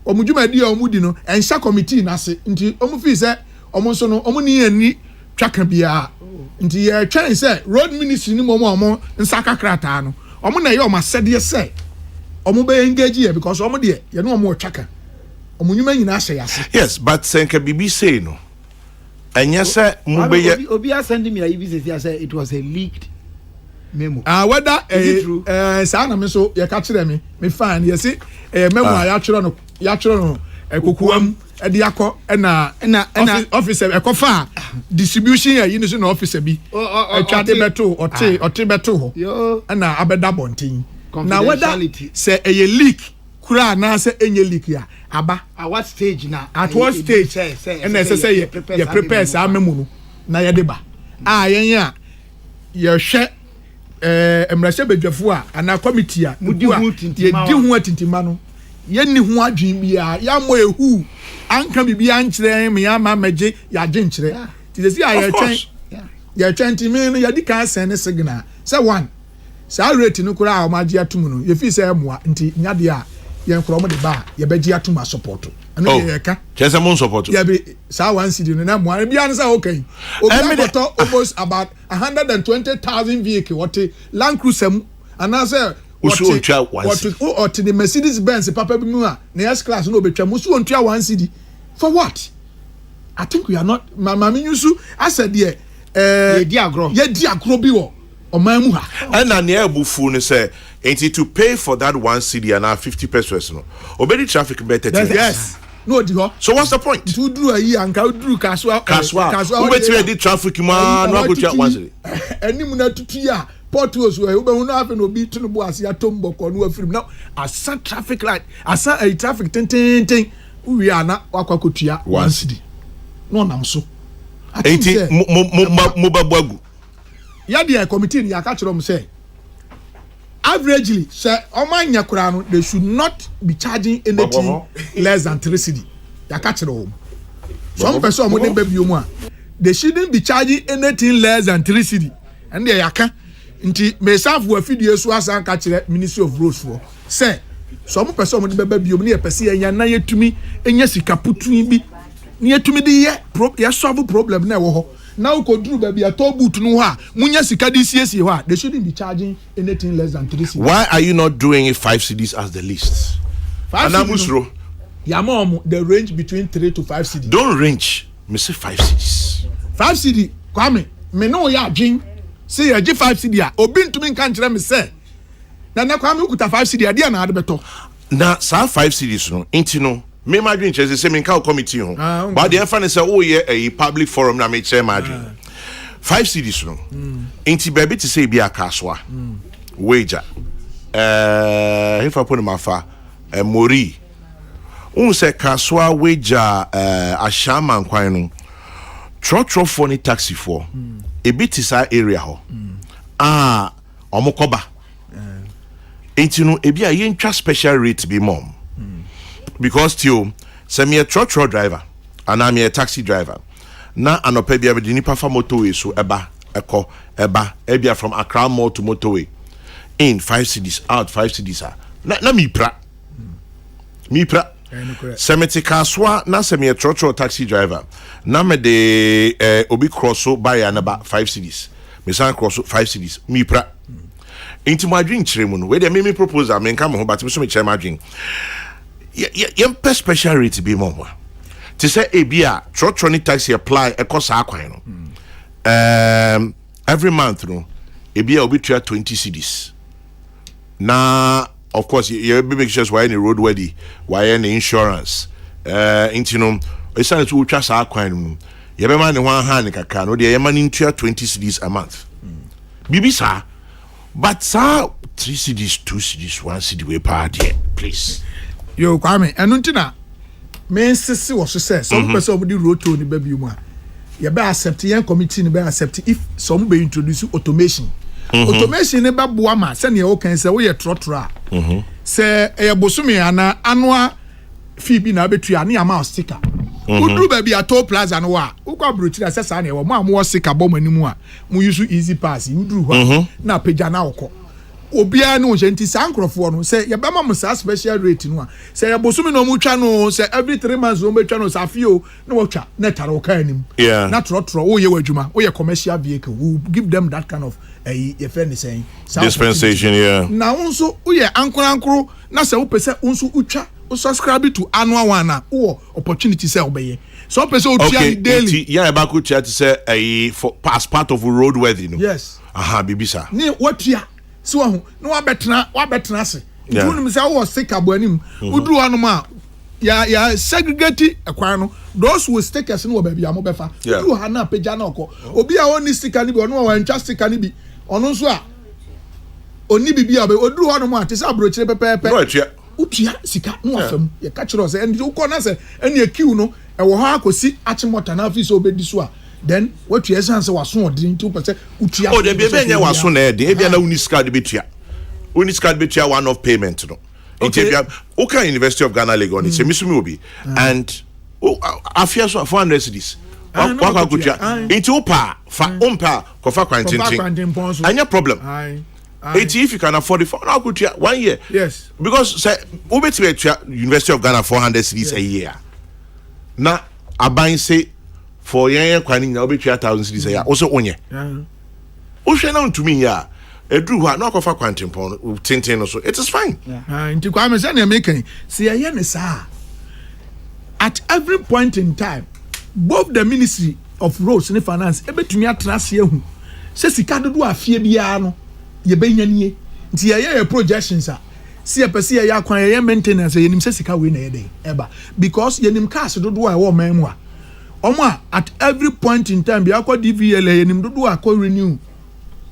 omudwumadi a omudi no ensha committee na se nti omufi se omonso no omuni ani twaka bia nti ye twen se road ministry ni momo nsaka krata no omo na ye omasede se omo be engage here because omo de ye no omo twaka omunyuma nyina ahye yase. Yes, but senka bibi say no enya se mu be ye obi send me a IBC say it was a leaked memo. Whether say na me so ye ka kire me fine ye say memo ya kire no Kokrokoo e de akọ na officer e kofa distribution ya yi no so na officer bi atwade beto ote beto ho na abeda bontin na whether say e leak kura na say enye leak ya aba at what stage na at what stage and say ye prepare sa memo no na ye de ba yen ya ye hwe emrase bedwafo a ana committee a mudi hu tintima no ye ni hu adwen bia ya mo ehu anka bibia ankyere me ya ma magye ya gye nkyere ti se ya twen timi no ya di kan sen signal say one sa rate no kura a ma gye atum no ye fi say moa nti nyade a ye nkro mo de ba ye be gye atum support ana ye ka chese mon support ya be sa one city no na moa bia no say okay obi got almost about 120,000 vehicle what Land Cruiser and I say what the Mercedes Benz papa bi mu a na S class no betwa musu ontua 1 city for what? I think we are not mama yusu I said ye di agro bi wo oman mu ha and na near bufu no say enti to pay for that 1 city and 50 pesos no obedi traffic better. Yes. No di ho. So what's the point? To do a year anka do kaswa we bet we traffic man no go to 1 city enimu na tutu ya portos we ube hu na afi no bi tunubu ase atomboko no afirim now asa traffic light asa a traffic ten we are na wakwakotua 1 city no nam so enti mo babagu ya the committee ya ka kire say averagely say omanya kura no they should not be charging anything less than 3 cedi ya ka kire some person mo dey baby omu a they shouldn't be charging anything less than 3 cedi and they yaka nti me safu afidie so asan ka kire Ministry of Roads for say some person mo dey baby omu ne pese enya na yetumi enya sika putun bi ne yetumi de ye solve problem na wo ho now ko duru baby atobu tunu ha munya sika di siesie ho they shouldn't be charging anything less than 3 cedis. Why are you not doing it 5 cedis as the least? 5 cedis. Ya mom the range between 3 to 5 cedis. Don't range me say 5 cedis. 5 cedis kwame me no ya adwen say ya 5 cedis a obi ntumi nka nkire me say na kwame ukuta 5 cedis ade na ade beto na sa 5 cedis no enti no me ma dream chese say me ka committee ho but the fan say oh yeah a public forum na me chair ma dream 5 cedis no enti baby to say bia kaswa wager if I put my fa mori un say kaswa wager ashama nkwan no trotro for ni taxi for a bit is area ho omokoba enti no e bia ye ntwa special rate be mom because still send me a truck driver and I'm a taxi driver na anope bia be nipa fa motorway so eba ebia from Accra Mall to motorway in 5 cedis out 5 cedis na mi pra semeti kaswa na send me a truck taxi driver na me de obi crosso buy an about 5 cedis me san crosso 5 cedis mi pra into my drink chiremu no we dey me propose am nka mo but me so me chire my drink yem special rate be more to say ebia trottronic taxi apply e cost akwan no every month no ebia obi try 20 cedis na of course you be make sure why any road worthy why any insurance into no it's not to try sa akwan no you be man one hand kaka no dey man into 20 cedis a month bibi sa but sa 3 cedis 2 cedis 1 cedi we pa there please yo kwame enu ntina me nsisi wo so say some person of the road to ni baby mu a ye be accept yen committee ni be accept if some be introduce automation automation ne ba boa ma se ne o kan se wo ye trotro se e bosumi ana anua fee bi na betua ne ama sticker uduru baby a toll plaza no wa ukwa brochira sesa na e wo mo amwo sika bom animu a mo use easy pass uduru ho na pagya na wokọ obia no je nti sankrofo no say ye bema mo sa special rate no a say ye bosumi no mu twa no say every 3 months no betwa no sa fio na wotwa na tare wo kan nim na trotro wo ye wadwuma wo ye commercial vehicle we give them that kind of ye friend saying dispensation na unso wo ye ankro na say wo pese unso utwa o subscribe to annual one or opportunity say obeye so person o daily e ba ko tia to say for pass part of roadworthy no yes bibisa ni watua so ho no wabetena se ntu nim say wo sick aboanim uduru anum a ya segregate ekwan no those will stickers no ba bia mo befa uduru ha na pagya na okọ obi a oni sticker ni bi ono wa ntwa sticker ni bi ono nso a oni bibia be uduru anum a te say abrochire pepepe utua sika no afam ye ka kire o say ndi ukọ na say eni ekiu no e wo ha akosi achimota na afisi obedi so a then what you essence waso odin 2% utua oh de be nya waso na e de bia na uniska de betua uniska de betua one of payment no okay okay University of Ghana Legon it's misumi obi and afia so 400 cedis wa kutua into opa fa ompa kofa kwantintin anya problem if you can afford it for now good 1 year yes because say obeti University of Ghana 400 cedis a year na aban say for yen kwani nya obetwa 1000 cedis a year also onye o hwe na ntumi ya edru ha na akofa kwantimpon tintin no so it is fine nti kwa me say na make say ye ne sa at every point in time both the Ministry of Roads and Finance ebetumi atrase ehu say sika dodo afie bia no ye benyanie nti ye projections a see pese ye akwan ye maintenance ye nim se sika we na ye dey eba because ye nim cash dodo a wo man mu a omo at every point in time bi akwa DVL ye nim dodo akwa renew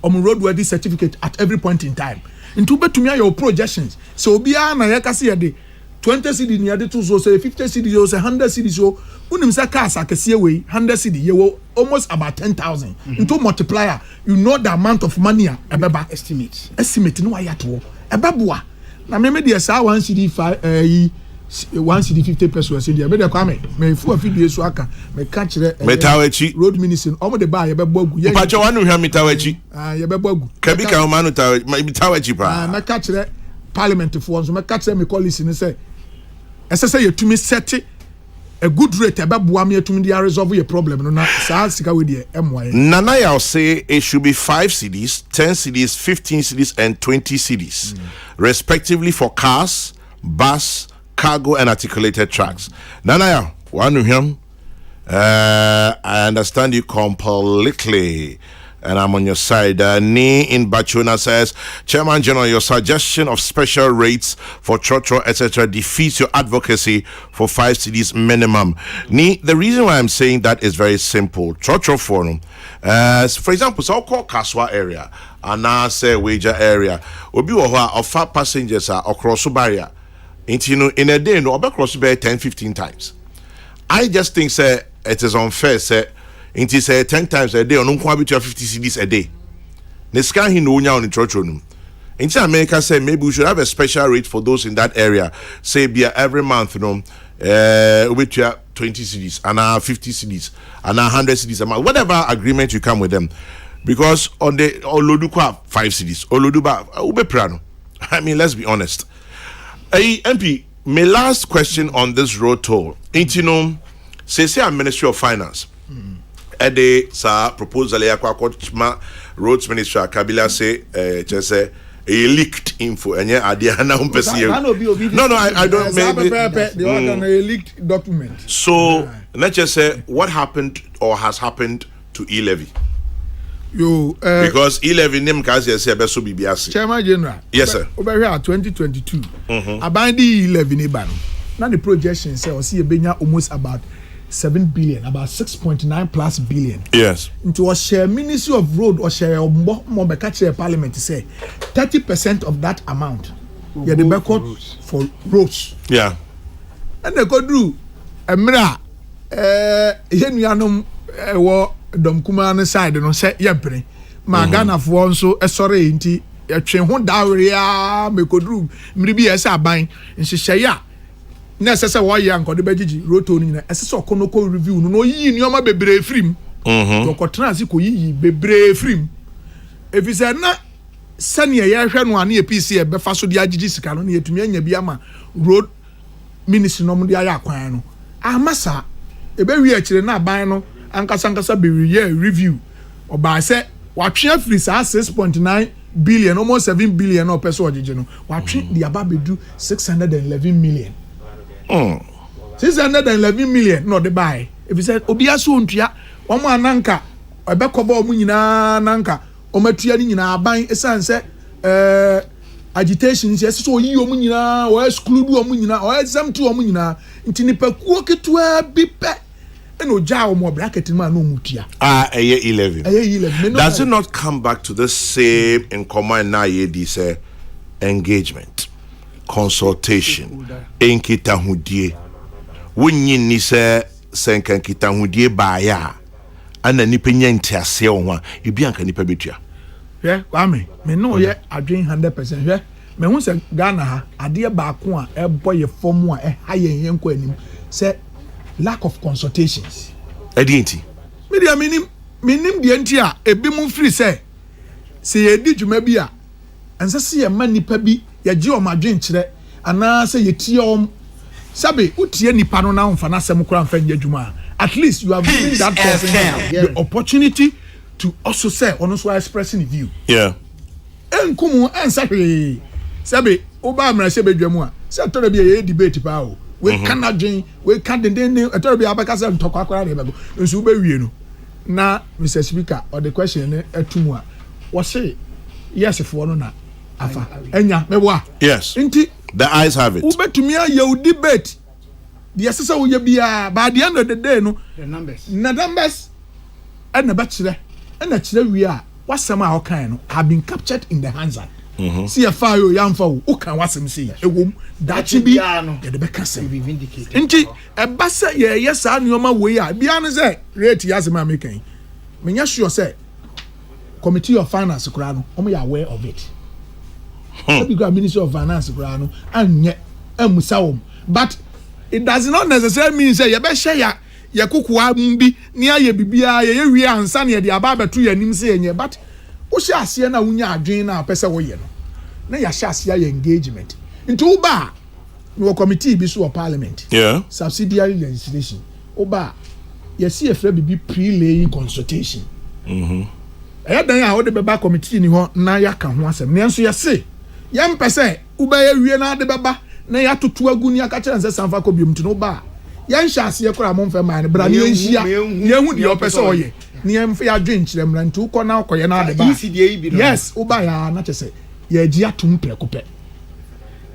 roadworthy certificate at every point in time into betumi your projections so obi a na ye kase ye dey 20 cedi ni ade to so say 50 cedi so say 100 cedi so unim say cars akese we 100 cedi ye wo almost about 10,000 into multiplier you know the amount of money ebeba estimate no why to ebeboa na me dey say 1 cedi 5 1 cedi 50 pesos in there me dey kwame me fu afidie so aka me ka kire metawachi road ministry omo dey buy ebebo agu ye pacho wanu hwa metawachi ebebo agu kabika o manu metawachi pa me ka kire parliament for so me ka kire me policy ni say say you to me set a good rate about Buamia to me resolve your problem. No, sika with the MY. Nana, I'll say it should be 5 CDs, 10 CDs, 15 CDs, and 20 CDs, respectively for cars, bus, cargo, and articulated trucks. Nana, one of him. I understand you completely. And I'm on your side. Nee in Bachuna says, Chairman General, your suggestion of special rates for Chotro, etc., defeats your advocacy for 5 CDs minimum. Nee, the reason why I'm saying that is very simple. Chotro Forum, for example, so called Kaswa area, and now say Wager area, obi of fat passengers are across the barrier. In a day, no, across the barrier 10-15 times. I just think, say, it is unfair, say. It is 10 times a day on 50 CDs a day. The scan he no nya on church room. In America say maybe we should have a special rate for those in that area. Say be every month, you know, with 20 CDs and 50 CDs and 100 CDs a month. Whatever agreement you come with them. Because on the Olodukwa 5 CDs, Oloduba ube prano. I mean, let's be honest. MP, my last question on this road toll. Intino, say Ministry of Finance. Ede sa proposal ya kwa roads minister Kabila say just say a leaked info enye ade na umpesi no I don't maybe the order a leaked document so let's just say what happened or has happened to e-levy because e-levy name can say be so bibiase Chairman General yes sir over here 2022 abandi e-levy ne ban na the projection say o see e benya almost about 7 billion, about 6.9 plus billion. Yes. Into a share Ministry of Road or share Mobecatcher Parliament to say 30% of that amount. Yeah, the record for roads. Yeah. And they go through a mirror. Yenuanum dom kumane side no say yepre. Magana for so sorry inti yetwe ho dawria me kodru mribi esa ban nhyehyɛ na sese wo ya nkode bagigi roto ni na sese Kokrokoo review no yi nioma bebre frim to ko transi ko yi bebre frim efise na sane ye hwe no ane PC e be fa so de agigi sika no na yetumi anya bi ama road ministry no mo de aya kwan no amasa ebe wi a kire na aban no ankasa be review oba se watwe free sa 6.9 billion almost 7 billion no peso ogege no watwe the ababedu 611 million 611 million no de buy if you said obi aso ontua omo ananka ebekoba omo nyina nanka omatua ni nyina aban esanse agitation se so yi omo nyina o exclude omo nyina o exempt omo nyina ntini pakuo ketua bi pe eno ja omo bracket ma no mutua a year 11 11 does it not come back to the same in command na ye di say engagement consultation enkita hudie wonyi ni se senkankita hudie ba ya ana nipa nya ntiase wo ho ebi anka nipa betua kwame me no ye adwen 100% me hu se Ghana ha ade ba ko a ebo ye form a ha ye yenko anim se lack of consultations edienti media minim de enti a ebi mu free se ye di djuma bi a ansa se ye ma nipa bi ye gi o madwen kire ana se ye tie om sabe utie nipa no na mfa na sem kura mfa nya djuma at least you have given that person the opportunity to also say on so expressing view enkumu ensa hwe sabe oba amra se bedwamu a se tore bi ye debate pa o we cannot join we can't then tore bi abaka se ntokwa kwara de bego nso be wie no na Mr. Speaker or the question etumu a wo se yes for no na afa enya meboa yes nti the eyes have it ubetumi aye debate the sesa wo ye bia by the end of the day no the numbers and ba kire and kire wi a wasem a okan no have been captured in the hands of see a fire yo yamfa wo kan wasem say ewom dachi bi ye de be kase be vindicated nti e ba se ye yesa nioma we a bia no say rate yasem american menya sure say committee of finance kura no omo ya aware of it because Ministry of Finance kura no anye emusawom but it does not necessarily mean say you be share ya kokua mbi ni aye bibia ye wi ansa na ye de aba beto ya nim say enye but wo hye ase na wunya adwen na pese wo ye no na ya hye ase ya engagement into uba no committee bi so parliament subsidiary legislation uba ye see efra bibi pre-laying consultation dan a wo de beba committee ni ho na ya ka ho asem ne nso ye se ye mpese uba ye wie na de beba na ya tutu agu ni aka kire nse sanfa ko biom tino ba ya nhya ase kora mo mfa man bra ne nhia ne hu de opese oye ne mfa ya dwen kire mra ntu ko na okoye na de ba yes uba ya na chese ya gi atum prekope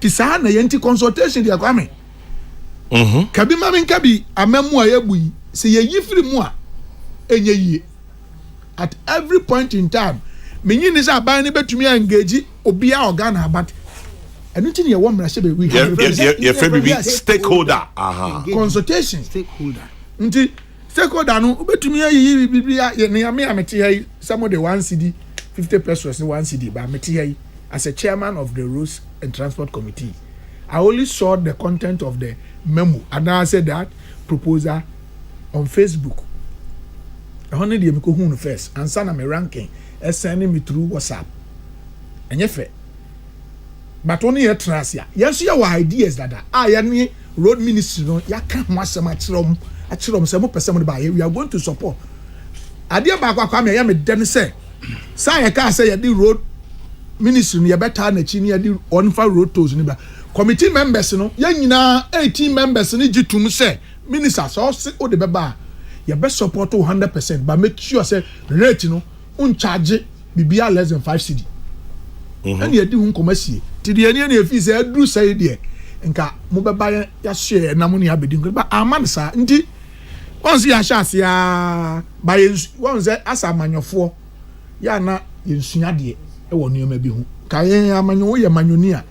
kisa na ye nti consultation dia kwame kabi ma men kabi amemu a yabu yi se ye yifiri mu a enye yie at every point in time menyi ni sa ban ne betumi engage obi a organa but anything you want me to say we have stakeholder consultation stakeholder nti stakeholder no obetumi ayi bibia ne ame amete yi some of the 1 cedi 50 pesos in 1 cedi ba amete yi as a chairman of the Roads and Transport Committee I only saw the content of the memo and I said that proposal on Facebook I only dey me ko hu no first and sana me ranking sending me through WhatsApp enye fe but only a trasia yes your ideas that ya road ministry no ya kan ho asem achirom se mo pese mo ba we are going to support ade ba akwa me ya me den say say ka say ya di road ministry no ya beta na chi ni ya di on fa road tolls ni ba committee members no ya nyina 18 members ni gitum say minister so o de beba ya be support 100% but make sure say rate no un charge bibia less than 5 cedi and ye di hu nkomasie ti de ene na efi se adru sai de nka mo beba ya share na mo ne abedi nko ba aman sa nti once ya sha ase a ba ye once asa amanyofo ya na ye nsua de e wo nioma bi hu ka ye amanyo wo ye manyoni a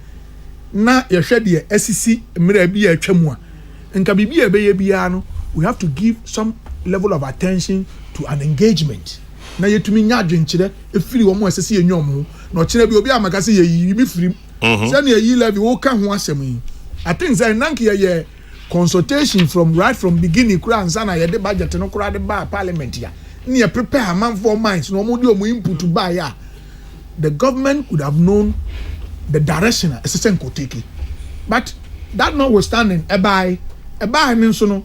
na ye hwe de asisi mira bi ya atwamu a nka bibia be ye bia no we have to give some level of attention to an engagement na yetumi nya adwenkyere efiri wo mo asese ye nwom na okire bi obi amaka se ye yi bi firim se na ye level wo ka ho asem yi I think say nank ye consultation from beginning kura ansa na yɛde budget no kura de ba parliament ya ne yɛ prepare man for minds no mo de omo input ba ya the government could have known the direction a certain could take it. But that notwithstanding ɛbae ne nso no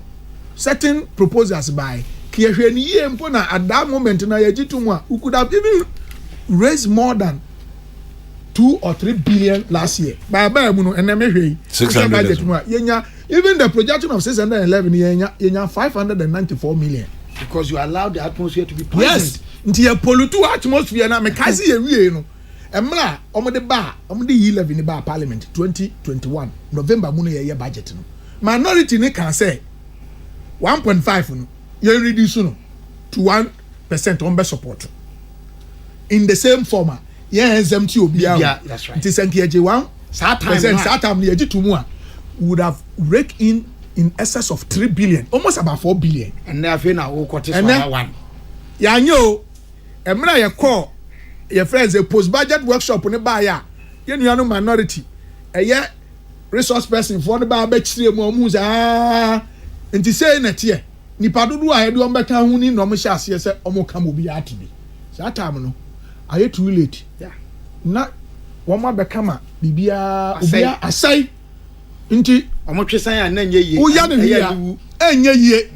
certain proposals by kiyehwe ni ye mpo na at that moment na yɛgye mu a we could have even raised more than 2 or 3 billion last year. By mu no eneme 600 budget mu a yenya even the projection of 611 yenya 594 million because you allow the atmosphere to be poisoned. Yes, nti ye pollute atmosphere na me kasi ye wie no. Emra omode yi levy ni ba parliament 2021 November mu no ye budget no. Minority ni can say 1.5 no ye reduce no to 1% on be support. In the same format, ye exempt obi a. Yeah, that's right. Nti senke ye 1 time ye to mu a would have raked in excess of 3 billion, almost about 4 billion. And now we now got one. Ya nyo emra ye call your friends a post budget workshop ne ba ya ye nua no minority eye resource person for the ba chire mu omu za nti say na tie nipa dodo a ye do mbeka hu ni no mo hye ase se omo kam obi atibi that time no aye too late Yeah. na wo ma beka ma bibia obia asai nti Omo twesan ya na nye ye. o ya ne ya enye ye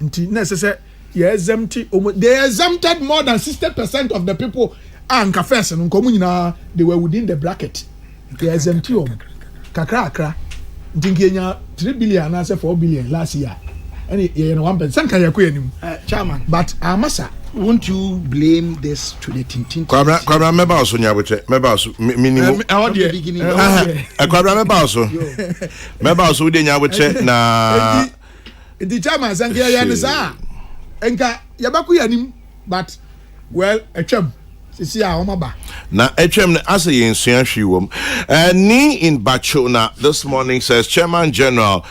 nti na se they exempted more than 60% of the people and first and they were within the bracket. They exempted kakra ntingenya 3 billion and 4 billion last year. And 1% Chairman, but amasa won't you blame this to the Tintin? Kwabra member also nyaboche member also minimum From the beginning. Kwabra member also we dey nyaboche na the chairman sanke ya ne sa enka yabaku yanim but well etwam sisi a omaba na etwam as a yensua hwiwom ni in Bachona this morning says Chairman General,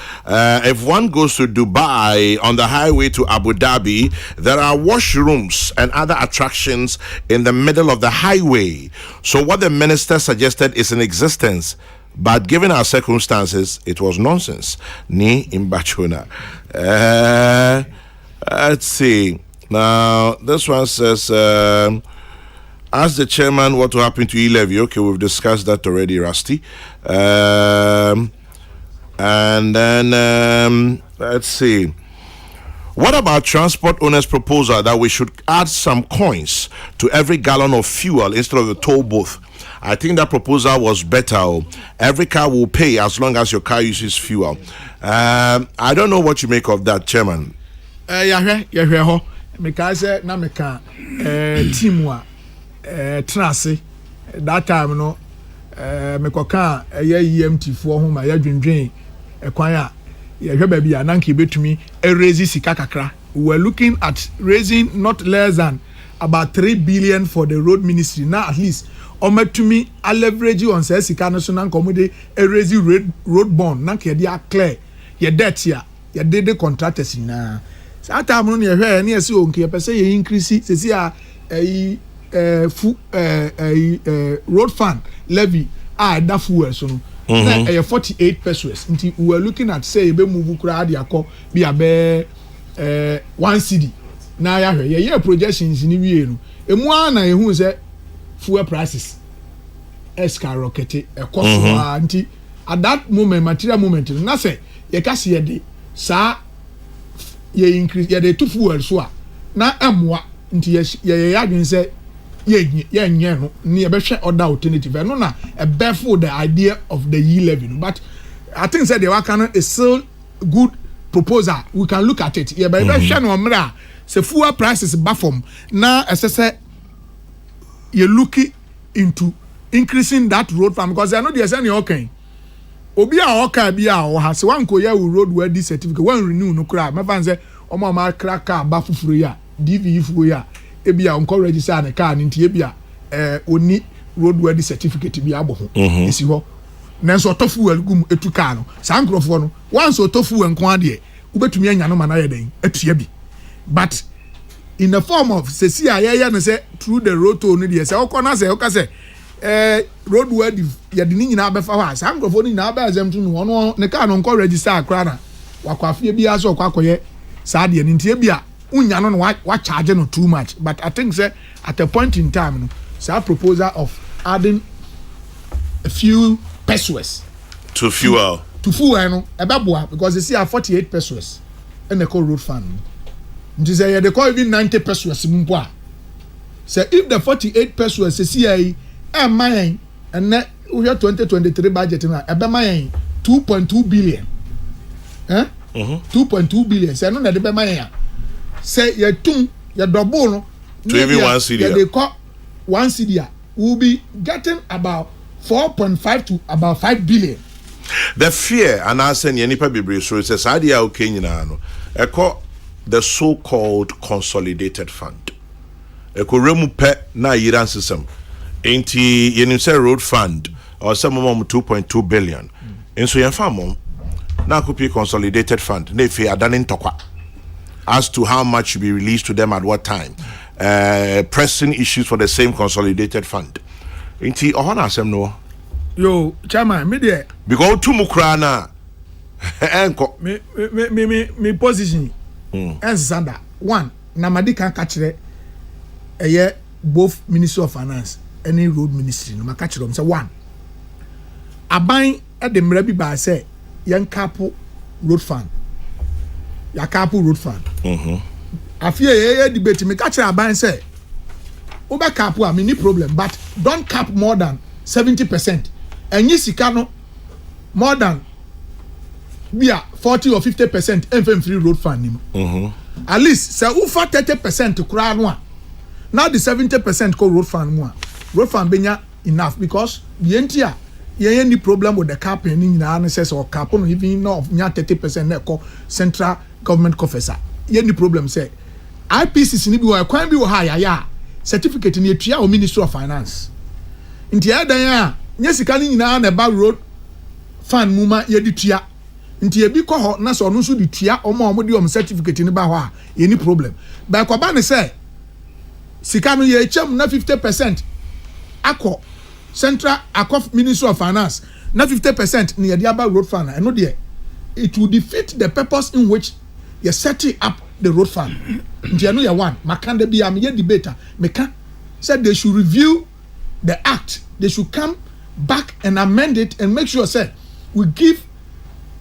if one goes to Dubai on the highway to Abu Dhabi, there are washrooms and other attractions in the middle of the highway. So what the minister suggested is in existence, but given our circumstances it was nonsense. Ni in Bachona. Let's see. Now, this one says, ask the chairman what will happen to E-Levy. Okay, we've discussed that already, Rusty. And then, let's see. What about transport owners' proposal that we should add some coins to every gallon of fuel instead of the toll booth? I think that proposal was better. Every car will pay as long as your car uses fuel. I don't know what you make of that, Chairman. yahwe ho meka say na meka team a trase that time no mekoka EMT fo ho ma yadwendwen ekwan a yahwe ba bia na nka betumi raise sika kakra. We were looking at raising not less than about 3 billion for the road ministry. Now at least ometumi a leverage on say sika no so na nka de raise road bond na nka dia clear ye debt ya ye de contractors na that time no ye hwe na yesi onke pese ye increase sesi a road fund levy da fuel so no na 48 pesos nti we were looking at say be move kura de akọ bi abe 1 cedi na ya hwe ye projections ni wie no emu ana ehun say fuel prices skyrocket e cost nti at that moment material moment na say ye ka se ye de sa ye increase ye de to fuel so a na amwa nti ye adwen say ye nye no ne ye be hwe other alternative no na e baffle the idea of the E-Levy. But I think say the work is still good proposal. We can look at it. Ye be hwe no mra say fuel prices baffle na say you looking into increasing that road fund because I know there's any okay. Obi a oka bi a o ha se wan ko ya road worthy certificate wan renew no kra me fan say o ma kra car ba fufuru ya DV fuo ya e bi a onko register na car nti e bi a oni road worthy certificate bi abo ho esi ho nanso tofu algum etu car no sa nkrofo no once otofu enko ade ubetumi anya no ma na yeden atua bi but in the form of sesi a ye no say through the road to no dey say okona say okase road where the ni nyina be fa ho asa nkrofo ni nyina be exempt no ono ne car no nko register akra na wakwafie bia so kwakoye saa de ni ntie bia unya no wa charge no too much but I think say at a point in time no say proposal of adding a few pesos to fuel no ebeboa because they see 48 pesos and they call road fund nti say they call even 90 pesos mumpo a say if the 48 pesos say see mayen and net we 2023 budget na ebe mayen 2.2 billion 2.2 billion say no na de be mayen say you tum you double no to even one city they call one city will be getting about 4.5 to about 5 billion. The fear and I say nipa bebre so says idea okay nyina no the so-called consolidated fund remu pe na yiran system enti yenim say road fund or some mom 2.2 billion enso yen fa mom na kopi consolidated fund na fe adane ntokwa as to how much should be released to them at what time pressing issues for the same consolidated fund enti ohona asem no yo chairman me there because tumu kra na enko me position ensanda one na madika ka kire both Ministry of Finance any road ministry no maka kire say one aban e de mra bi ba say yen capo road fund ya capo road fund afie debate me ka kire aban say oba capo a me ni problem but don't cap more than 70%. And sika no more than 40 or 50% FM free road fund nim. At least say ufa 30% to kura no. Now the 70% ko road fund mo. Road fund benya enough because the entia ye any problem with the cap ni nyina says or cap no even no nya 30% na ko central government coffers. Ye any problem say IPCC ni bi wo kwan bi wo ha ya certificate ni etua o Ministry of Finance. Nti adan a nye sika ni nyina na ba road fan muma ye di tua nti ebi kɔ hɔ na so no so di tua omo di certificate ni ba hɔ a ye ni problem ba kwa ba ne say sika no ye chem na 50% akɔ central akɔ Ministry of Finance na 50% ni ye di aba road fund and no there it will defeat the purpose in which you setting up the road fund nti eno ye one makanda bi am ye debater meka said they should review the act. They should come back and amend it and make sure say we give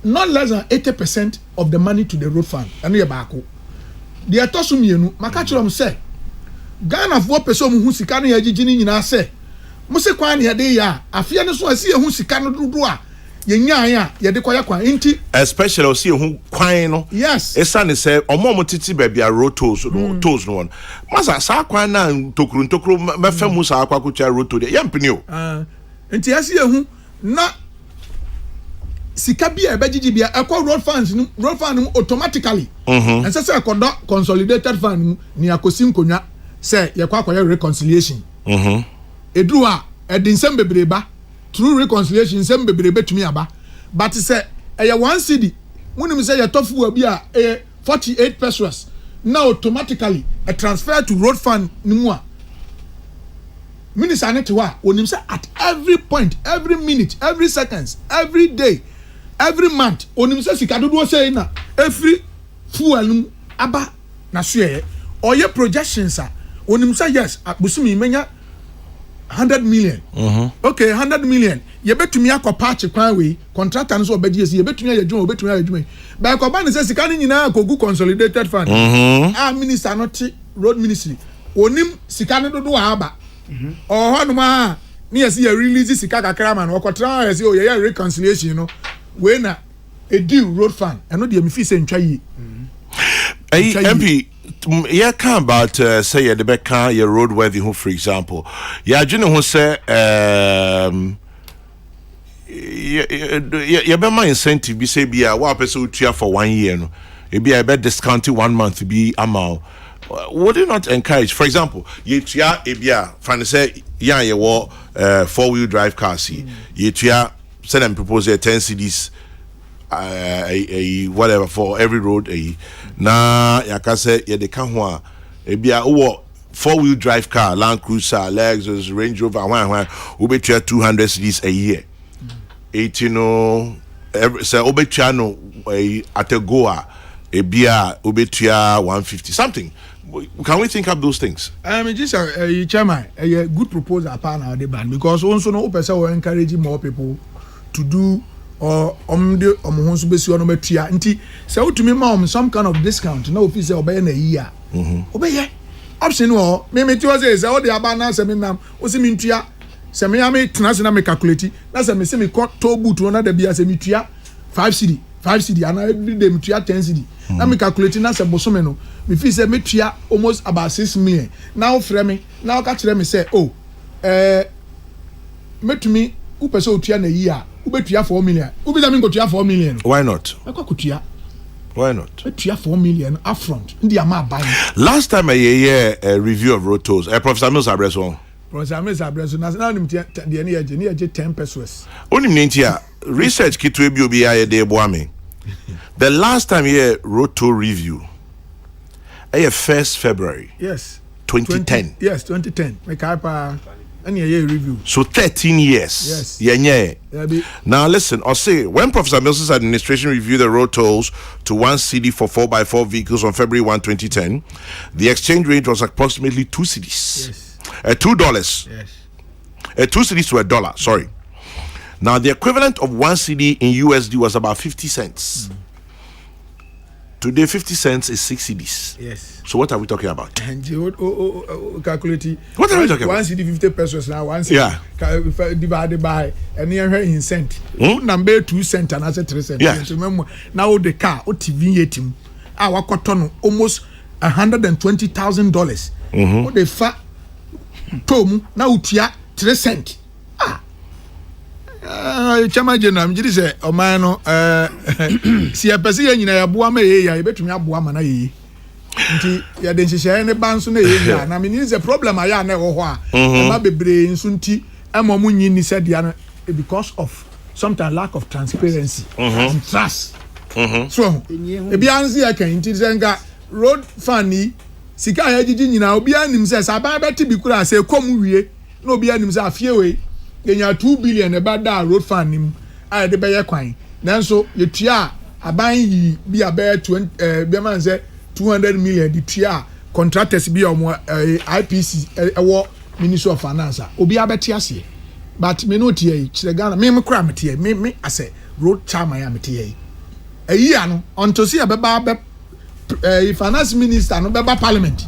not less than 80% of the money to the road fund. And we back. The atosumienu makachrom say Ghana for person who sika no yagigini nyina say mo se kwan ne de ya afia no so asi ehun sika no dodo a yenya ya ye de koya kwan nti especially o see ehun kwan no yes esa ne say omo titi ba bia road tolls no tolls no one masa sa kwan na tokuru mefa mu sa akwa kucha road toll ya mpini o nti asi ehun na sika bia ebegigi bia ekọ road fund automatically and say ekodo consolidated fund ni akosi nkonya say ye kwa akoya reconciliation edru a edinsem bebreba through reconciliation nsem bebrebe tumi aba but say one city munim say ye tofu abi a 48 pesos now automatically a transfer to road fund nimu a minister ne tewa onim say at every point every minute every seconds every day every month onim say sika dodo say na every fuel aba na so ye oye projections a onim say yes busumi menya 100 million. Okay, 100 million. You betumi akopatch kwan we contractor no so obeji esi you betumi ayadwuma obetumi ayadwuma. Ba akoba ne say sika ni nyina akogu consolidated fund. Minister not road ministry. Onim sika ne dodo aba. Ho no ma ni esi ya release sika kakra ma no okotra esi o ye reconciliation no. We na a deal road fund. I know the me fi say ntwa yi. MP yeah, can about say the Becca your roadworthy who, for example. Yeah, you know who say yeah, be my incentive be say be a what person would for 1 year no. It be a bit discounted 1 month to be amount. Would you not encourage, for example, you tia ebia fan say yeah you walk 4-wheel drive car see you tia send them propose 10 CDs whatever for every road na yaka say ye de ka ho a ebia wo 4-wheel drive car, Land Cruiser, Lexus, Range Rover, ubetua 200 cedis a year. 18 no, so ubetua no at a goa, a beer ubetua 150 something. Can we think of those things? I mean, just a chairman, a good proposal upon our demand because also no person will encourage more people to do or the basi on metia. Nti say to me mom some kind of discount. No officer obey in a year. Obey option or me say all the abana se me nam o se me ntua se me am tenase na me calculate na se me se me cut to boot one da bia se me tua 5 cedi and every day me tua 10 cedi na me calculate na se bosome no me feel say me tua almost about 6 million now frame me now ka kire me say oh metumi upese otua na year ubetua 4 million ubisa me go tua 4 million Why not? Kutua Why not? Tua 4 million upfront ndi ama buy. Last time a review of road tolls, Professor Mills Abreso. Professor Mills Abreso na nim the ne 10 pesos. Only nintia research kitwe bi obi aye de boame. The last time road toll review, 1st February. Yes. 2010. Yes, 2010. Make hyper any year review. So 13 years. Yes. Now listen, I'll say when Professor Mills's administration reviewed the road tolls to 1 cedi for 4x4 vehicles on February 1, 2010, the exchange rate was approximately 2 cedis. Yes. $2. Yes. 2 cedis to $1. Sorry. Now the equivalent of 1 cedi in USD was about 50 cents. Today 50 cents is 6 cedis. Yes. So what are we talking about? And you calculate. What are we talking about? 1 cedi 50 pesos now. 1 cedi. Yeah. Divided by and near in cent. Number 2 cents and as a 3 cents. Yes. Remember now the car or TV team. Our cotton almost $120,000. What the fat tom now tia 3 cents. Chama General, I'm just say, oh man, see a person in a boama, I bet me a boama. Ya den hyehyɛ ne ban so na yɛ na me is a problem aya na ɛwɔ hɔ a ma bebre nso nti ɛma mu nyi ni sɛ dia no because of sometimes lack of transparency and trust so ebi anzi ya kan nti sɛ nka road fan ni sika ya gigi nyina obi anim sɛ saban bɛte bi kura sɛ kom wie na obi anim sɛ afie we yenya 2 billion e ba da road fan nim a de bɛyɛ kwan nanso yetua aban yi bi a bɛyɛ 20 bi man sɛ 200 million the tia contractors be IPC Ministry of Finance obi abeti ase but me no tie kire Ghana me kra me tie me ase road chairman ya me tie eyi ano onto see beba finance minister no beba parliament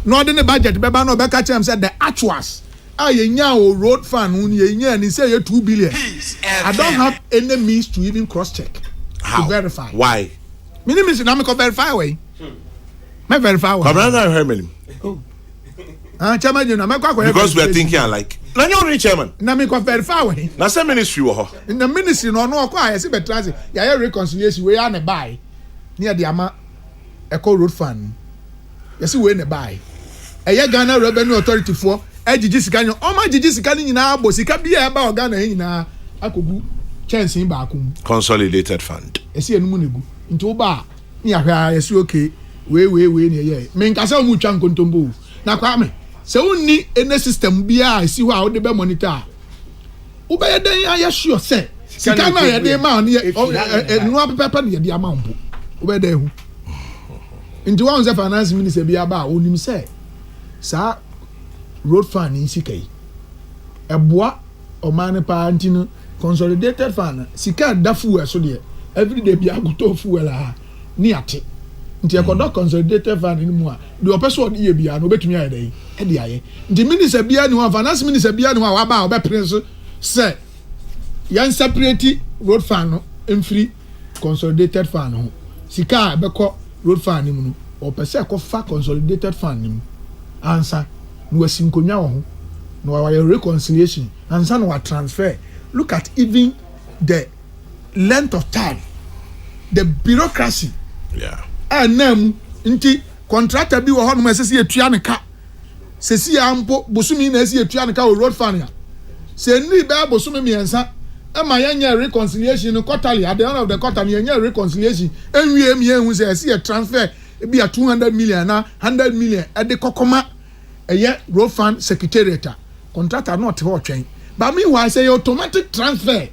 no de ne budget beba no beka chem say the actuals yenya o road fund yenya ni say 2 billion. I don't have any means to even cross check to verify. Why? Me name is na me verify way. Me verify one. Chairman, because we are thinking alike. Na you reach chairman. Na me ko verify one. Na say ministry wo ho. In the ministry no kwa ya se betra ya reconciliation we ya ne buy. Near the ama eco road fund. Ya se we ne buy. Eye Ghana Revenue Authority for ejiji sika nyo. O ma jiji sika ni nyina abo sika bia e ba Ghana nyina akogu chance ba akum. Consolidated fund. Esi enu mu negu. Nti wo ba ni ahwa ya se okay. We ne ye me nkasa mu twa nkontombo na kwa me se wonni ene system bia esi ho a wo de be monitor wo be ye den aye sure se sika na ye de ma ne no apepepe ne ye de ama mbo wo be den hu nti wa onse finance minister bia ba onim se sa road fund ni sika yi eboa o man pa antino consolidated fund sika dafu eso de every day bia goto fuel a ni ate nti ekodo consolidated fund ni mu a de opeso de ye bia no betumi aye dey e de aye nti minister bia ni ho finance minister bia ni ho wa ba obe prince say yan separate road fund no emfiri consolidated fund ho sika be ko road fund ni mu no opese ko fa consolidated fund ni mu ansa no asinkonya ho no wa reconciliation ansa no wa transfer. Look at even the length of time, the bureaucracy. Yeah. Nam nti contractor bi wo ho no sese etua ne ka sese ya mpo bosumi na sese etua ne ka o road fund ya se ni be bosumi miensa e ma yanya reconciliation quarterly at the end of the quarter yanya reconciliation enwie mi ehun se transfer e bi a 200 million na 100 million e de kokoma road fund secretariat contractor not hot train but meanwhile say automatic transfer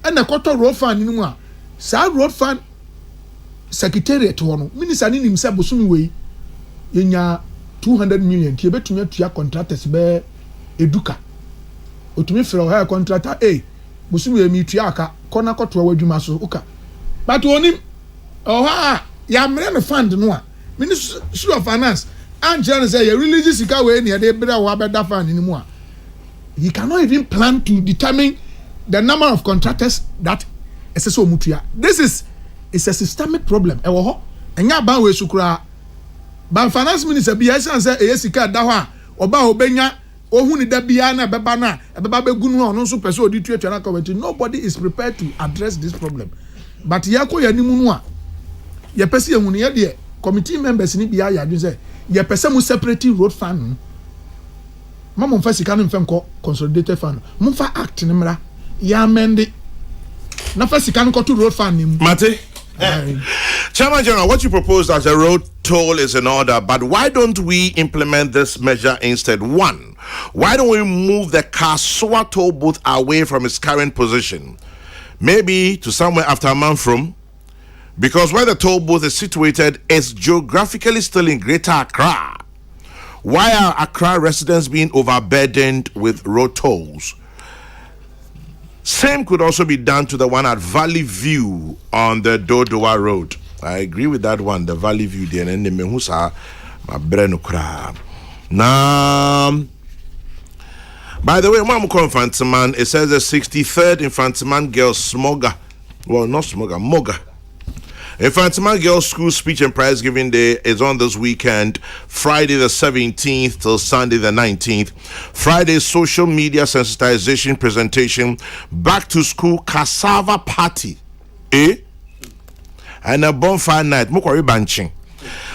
and the quarter road fund in one sa road fund secretariat one minister ni nim say bosumi we yenya 200 million ti betumi atua contractors be eduka otumi frɛ hire contractor bosumi we mi tua aka kona kɔto wadwuma so uka but onim ya mre no fund no a ministry of finance and general say you release sika we near dey bra wa beda fund ni mu a he cannot even plan to determine the number of contractors that SSO mutua. This is a systemic problem. Ewo ho enya ban we sukura ban finance minister bi yesa say sika da ho a oba obenya ohun ni da bia na beba na beba begunu ho no so pese odi tuatua na comment. Nobody is prepared to address this problem. But yako yanimu no a ye pese ehunu ye de committee members ni bia ya dun say ye pese mu separate road fund mama mfa sika no mfa nko consolidated fund mfa act ni mra ya amend na fa sika no ko to road fund ni Mate Chairman General, what you proposed as a road toll is in order, but why don't we implement this measure instead? One, why don't we move the Kasua toll booth away from its current position? Maybe to somewhere after Manfrom, because where the toll booth is situated is geographically still in Greater Accra. Why are Accra residents being overburdened with road tolls? Same could also be done to the one at Valley View on the Dodowa Road. I agree with that one, the Valley View there. And the Mehusa, my breno crab. Now, by the way, Mamu Infantiman, it says the 63rd Infantiman Girls Smoga. Well, not Smoga, Moga. Infantiman Girls School Speech and Prize Giving Day is on this weekend, Friday the 17th till Sunday the 19th. Friday, social media sensitization presentation, back to school cassava party, and a bonfire night. Mukori banching.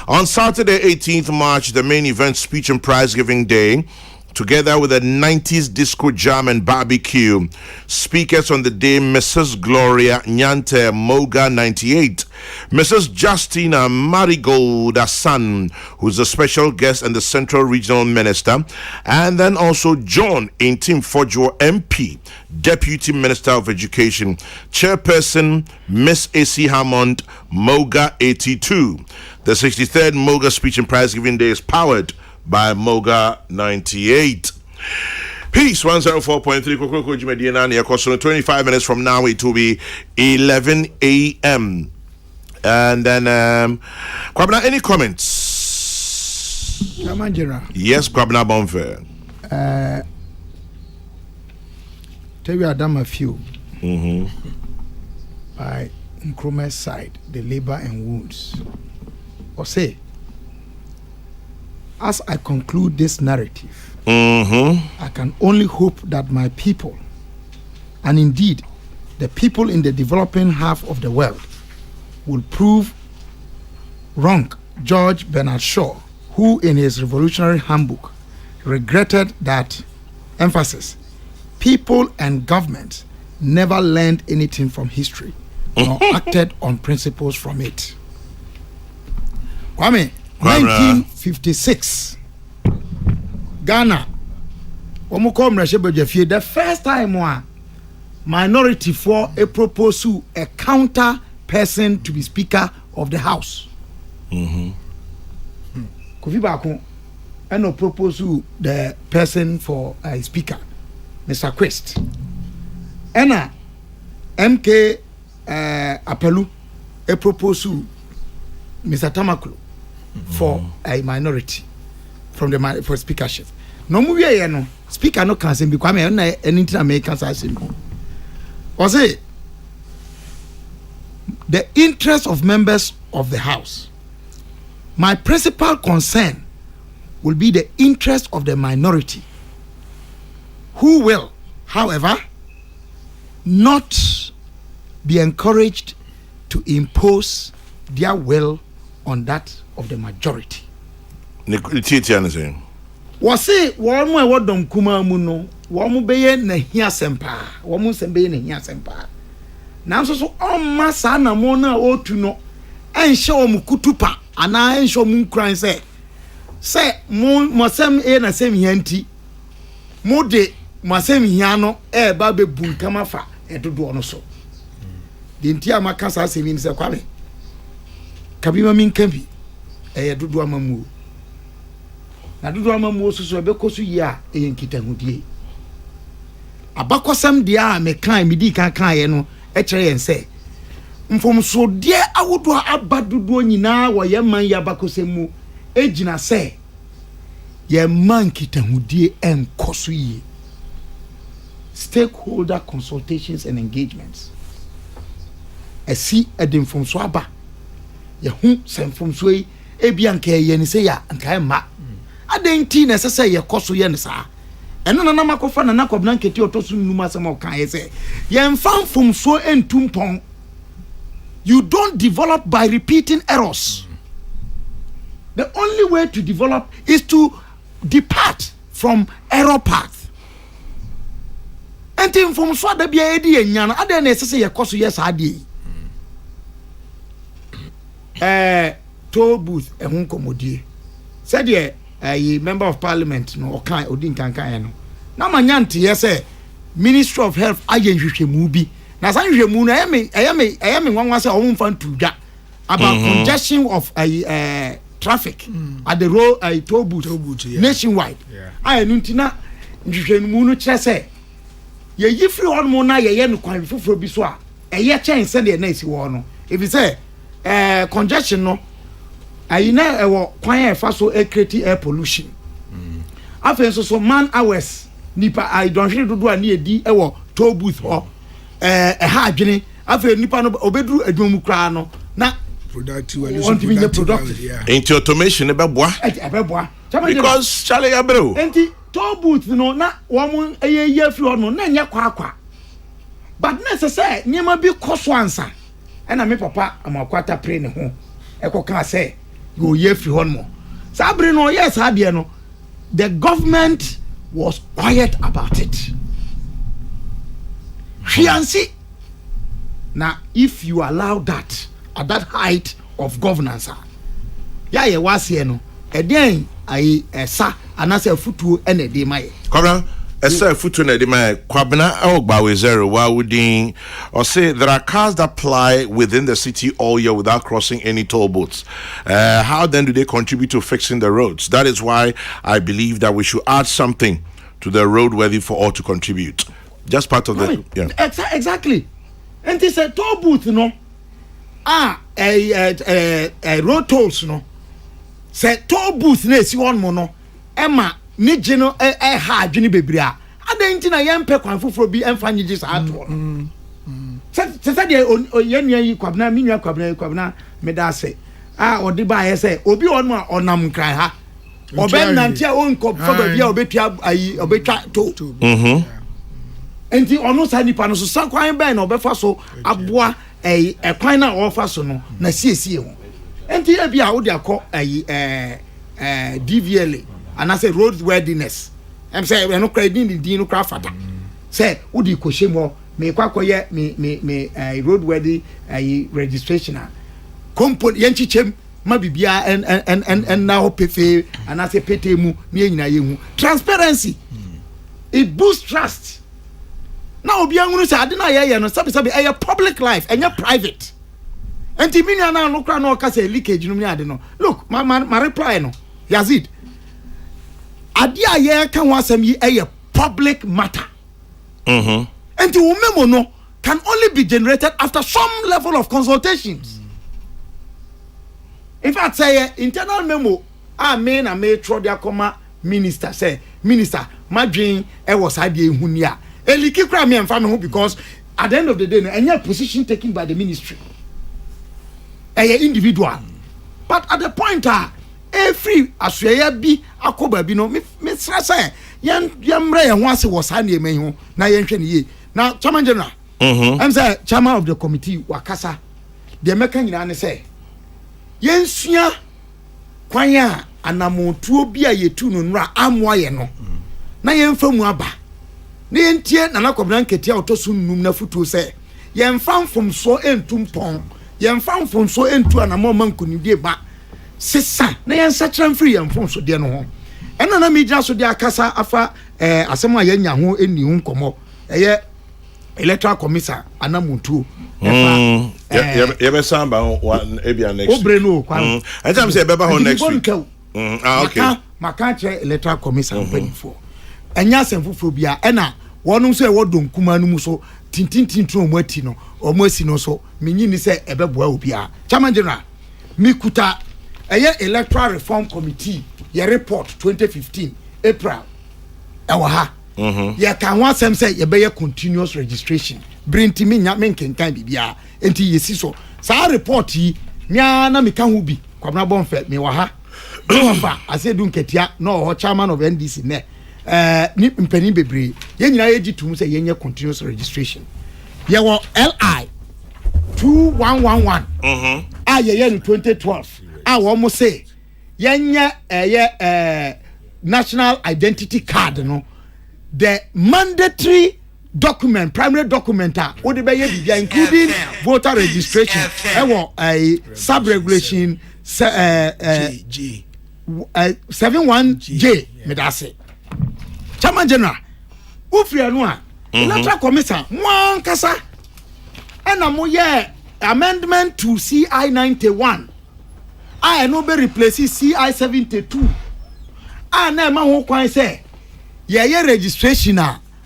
On Saturday, 18th March, the main event, Speech and Prize Giving Day, together with a 90s disco jam and barbecue. Speakers on the day, Mrs. Gloria Nyante Moga 98, Mrs. Justina Marigold Asan, who's a special guest and the Central Regional Minister, and then also John Intim Fojo MP, Deputy Minister of Education, Chairperson Miss A.C. Hammond Moga 82. The 63rd Moga Speech and Prize Giving Day is powered by Moga 98. Peace 104.3 Kokrokoo Jimediana near Kosono. 25 minutes from now it will be 11 a.m. And then Kwabna, any comments? Yes, Kwabna Bonfair. Tell you Adam a few. By Nkrumah's side, the labor and wounds. Or say, as I conclude this narrative, I can only hope that my people, and indeed the people in the developing half of the world, will prove wrong George Bernard Shaw, who in his revolutionary handbook regretted that emphasis, people and government never learned anything from history nor acted on principles from it. Kwame, 1956, Ghana, the first time minority for a proposal, a counter person to be Speaker of the House. Kofi Bako, and no proposal the person for a Speaker, Mr. Quest. And MK Apelu, a proposal, Mr. Tamaklo, for a minority from the for speakership. No movie, no speaker no can be become an inter-American assembly. Was it the interest of members of the House? My principal concern will be the interest of the minority, who will, however, not be encouraged to impose their will on that of the majority. Was it one more what don't kuma muno, one be na here sempa, one sembe na here sempa. Now so on masana mona o to no, and show mukutupa, and I show moon crying say, say mo sem e na sem hianti mo de mo sem hiano e ba be bunkama fa edodo no so de ntia makasa asemi ni se kwame kabima minkambi e dodo amamu na dodo amamu so so be koso yi a e nkitahudie abakosam dia a me kan me di kan ye no e kire yen se mfomso de awodo abadodo nyina wo ye man ya bakosam mu ejina se ye man kitahudie enkoso yi stakeholder consultations and engagements esi edin mfomso aba ye hu se mfomso yi ebia nka ye ni se ya nka ma adenti na sese ye koso ye ne sa eno na makofa na nakobna nketi otosu nnuma asem okan ye se ye mfam fomso entumpon. You don't develop by repeating errors. The only way to develop is to depart from error path. Enti from so da bia edi enyana ade na sese ye koso yes ade. Toll booth ehun komodie. Said ye a member of parliament no okan odin kankan no. Na manyante ye say Ministry of Health ayen hwehwemu bi. Na san hwehwemu no ayame nwanwa say o mfa ntudwa about congestion of traffic at the road toll booth nationwide. Aye no ntina hwehwemu no kire say ye yifri on mo na ye no kwan foforo bi so a eye chen se de na esi wo no if you say congestion no ayina ewo kwan e fa so create air pollution afen so man hours nipa I don't hwe dodo ani edi ewo toll booth ho ha adwene afen nipa no obeduru adwom kra no na productive into automation ebeboa because chale abro enti toll booth no na wo eye free no na nya kwa but necessary nyema bi koso ansa na me papa amakwata pre ne ho ekoka say go ye free no sabre no yes ade no the government was quiet about it. Fiancé. Now, if you allow that at that height of governance, yeah, you was here no. Then I sa anasa futu ene de mai. Kobra, esa futu ene de mai. Kwabena ogba we zero. Wa wudin or say there are cars that ply within the city all year without crossing any toll booths. How then do they contribute to fixing the roads? That is why I believe that we should add something to the roadworthy for all to contribute. Just part of the exactly. And this a toll booth no. Road tolls no. Say toll booth na esi one mo no. Emma ni geno ha adwene bebria. Adenti na yempe kwan foforo bi emfa nyigi sa ato no. Se de yenua yi kwabna minua kwabna me da se. Odi ba ye se obi onu a onam kran ha. Oben nanti a onko foba bia obetua ayi obetwa to. Enti ono sa nipa no so sakwan ben na obefa so aboa ekwan na ofa so no na siesie ho. Enti e bia wo de akọ DVLA and I say roadworthiness. I'm say we no credit din no cra fata. Say wo di ko shemo me kwakoye me roadworthy registration a component yenchichem ma bibia en na ho pefe and I say pete mu me nyina ye hu transparency. It boosts trust. Now obi anwunu say ade na ye no sabi a public life enya private. Enti minia na no kra no ka say leakage no mi ade no. Look, my reply no. Yazid. Ade a ye kan wasam yi public matter. Enti wo memo no can only be generated after some level of consultations. In fact, say internal memo me na me throw dia koma minister say minister madwin e was ade ehuni a eliki kra me emfa me ho because at the end of the day no any position taken by the ministry individual but at the point every aswaya bi akoba bi no me say yemre ye ho ase was ane me ho na yenhwe ne ye na chairman general I'm say chairman of the committee wakasa the meka nyina ne say yensua kwanya anamotuo bi a yetu no nra amwa ye no na yemfa mu aba na yentie na nakobna nketi a otoso nnum na futuo say yemfa mfomso entumpon yemfa mfomso entu anamo mankunidie ba sisa na yɛn nsakyerɛ free yɛn phone so de no ho ɛna na mi gyina so de akasa afa asɛm a yɛnya ho eni ho nkɔmɔ ɛyɛ electoral commission anamuntu yɛbɛ samba one ebia next obre no kwa I tell me say beba ho next week okay maka kyerɛ electoral commission panifo ɛnya asɛm foforɔ bia ɛna wɔnom so ɛwɔ donkuma no mu so tintintintin ɔmo ati no ɔmo asi no so menyi ni sɛ ɛbɛboa obi a chairman general mikuta ɛyɛ electoral reform committee yɛ report 2015 April ɛwɔ ha yɛ ka ho asɛm sɛ yɛbɛyɛ continuous registration brinti me nya menkenkan bibia enti yɛsi so saa report yi mia na meka ho bi kwabna bonfɛ me wɔ ha no fa ase du nketia no ho chairman of NDC ne ni mpani bebre ye nyina ye gitum sɛ yenye continuous registration ye wɔ LI 2111 a ye in 2012 a wo mo say yenye national identity card no the mandatory document primary document wo de be ye bibia including voter registration a sub regulation 71J medase chairman general ufria no a electoral commission wan kasa ena mo ye amendment to CI 91 a no be replace CI 72 a na ma ho kwan say ye registration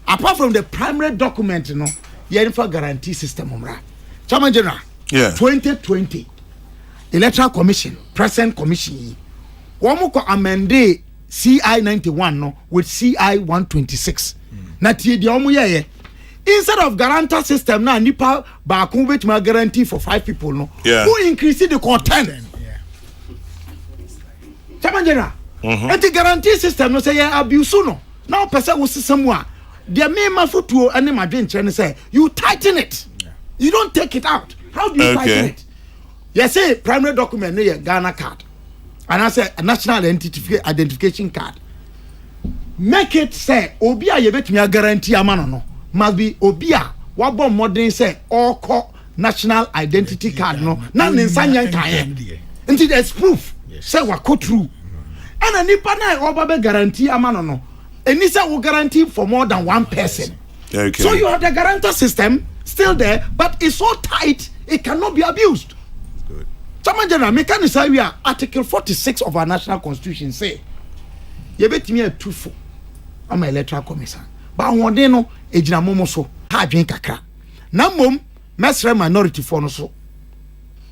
apart from the primary document no ye for guarantee system umra chairman general 2020 electoral commission present commission yi womo ko amende CI 91 no with CI 126 na tie dia omo ye instead of guarantor system na nipa ba ko betima guarantee for 5 people no who increase the to 10 chairman general anti guarantee system no say abuse no now person wo system a the main mafutuo ane madwen kire ne say you tighten it you don't take it out how do you tighten it you say primary document no Ghana card and I say a national identification card make it say obi a ye betumi guarantee amano no must be obi a wabo modern say all national identity card no na ne nsanya kan until there's proof say wa go through and anipa na oba be guarantee amano no eni say we guarantee for more than one person so you have the guarantor system still there but it's so tight it cannot be abused. Chairman General, mechanism we are Article 46 of our national constitution say you betimi atufo ama electoral commission ba won den no ejina momo so ha adwen kakra na mom mesre minority for no so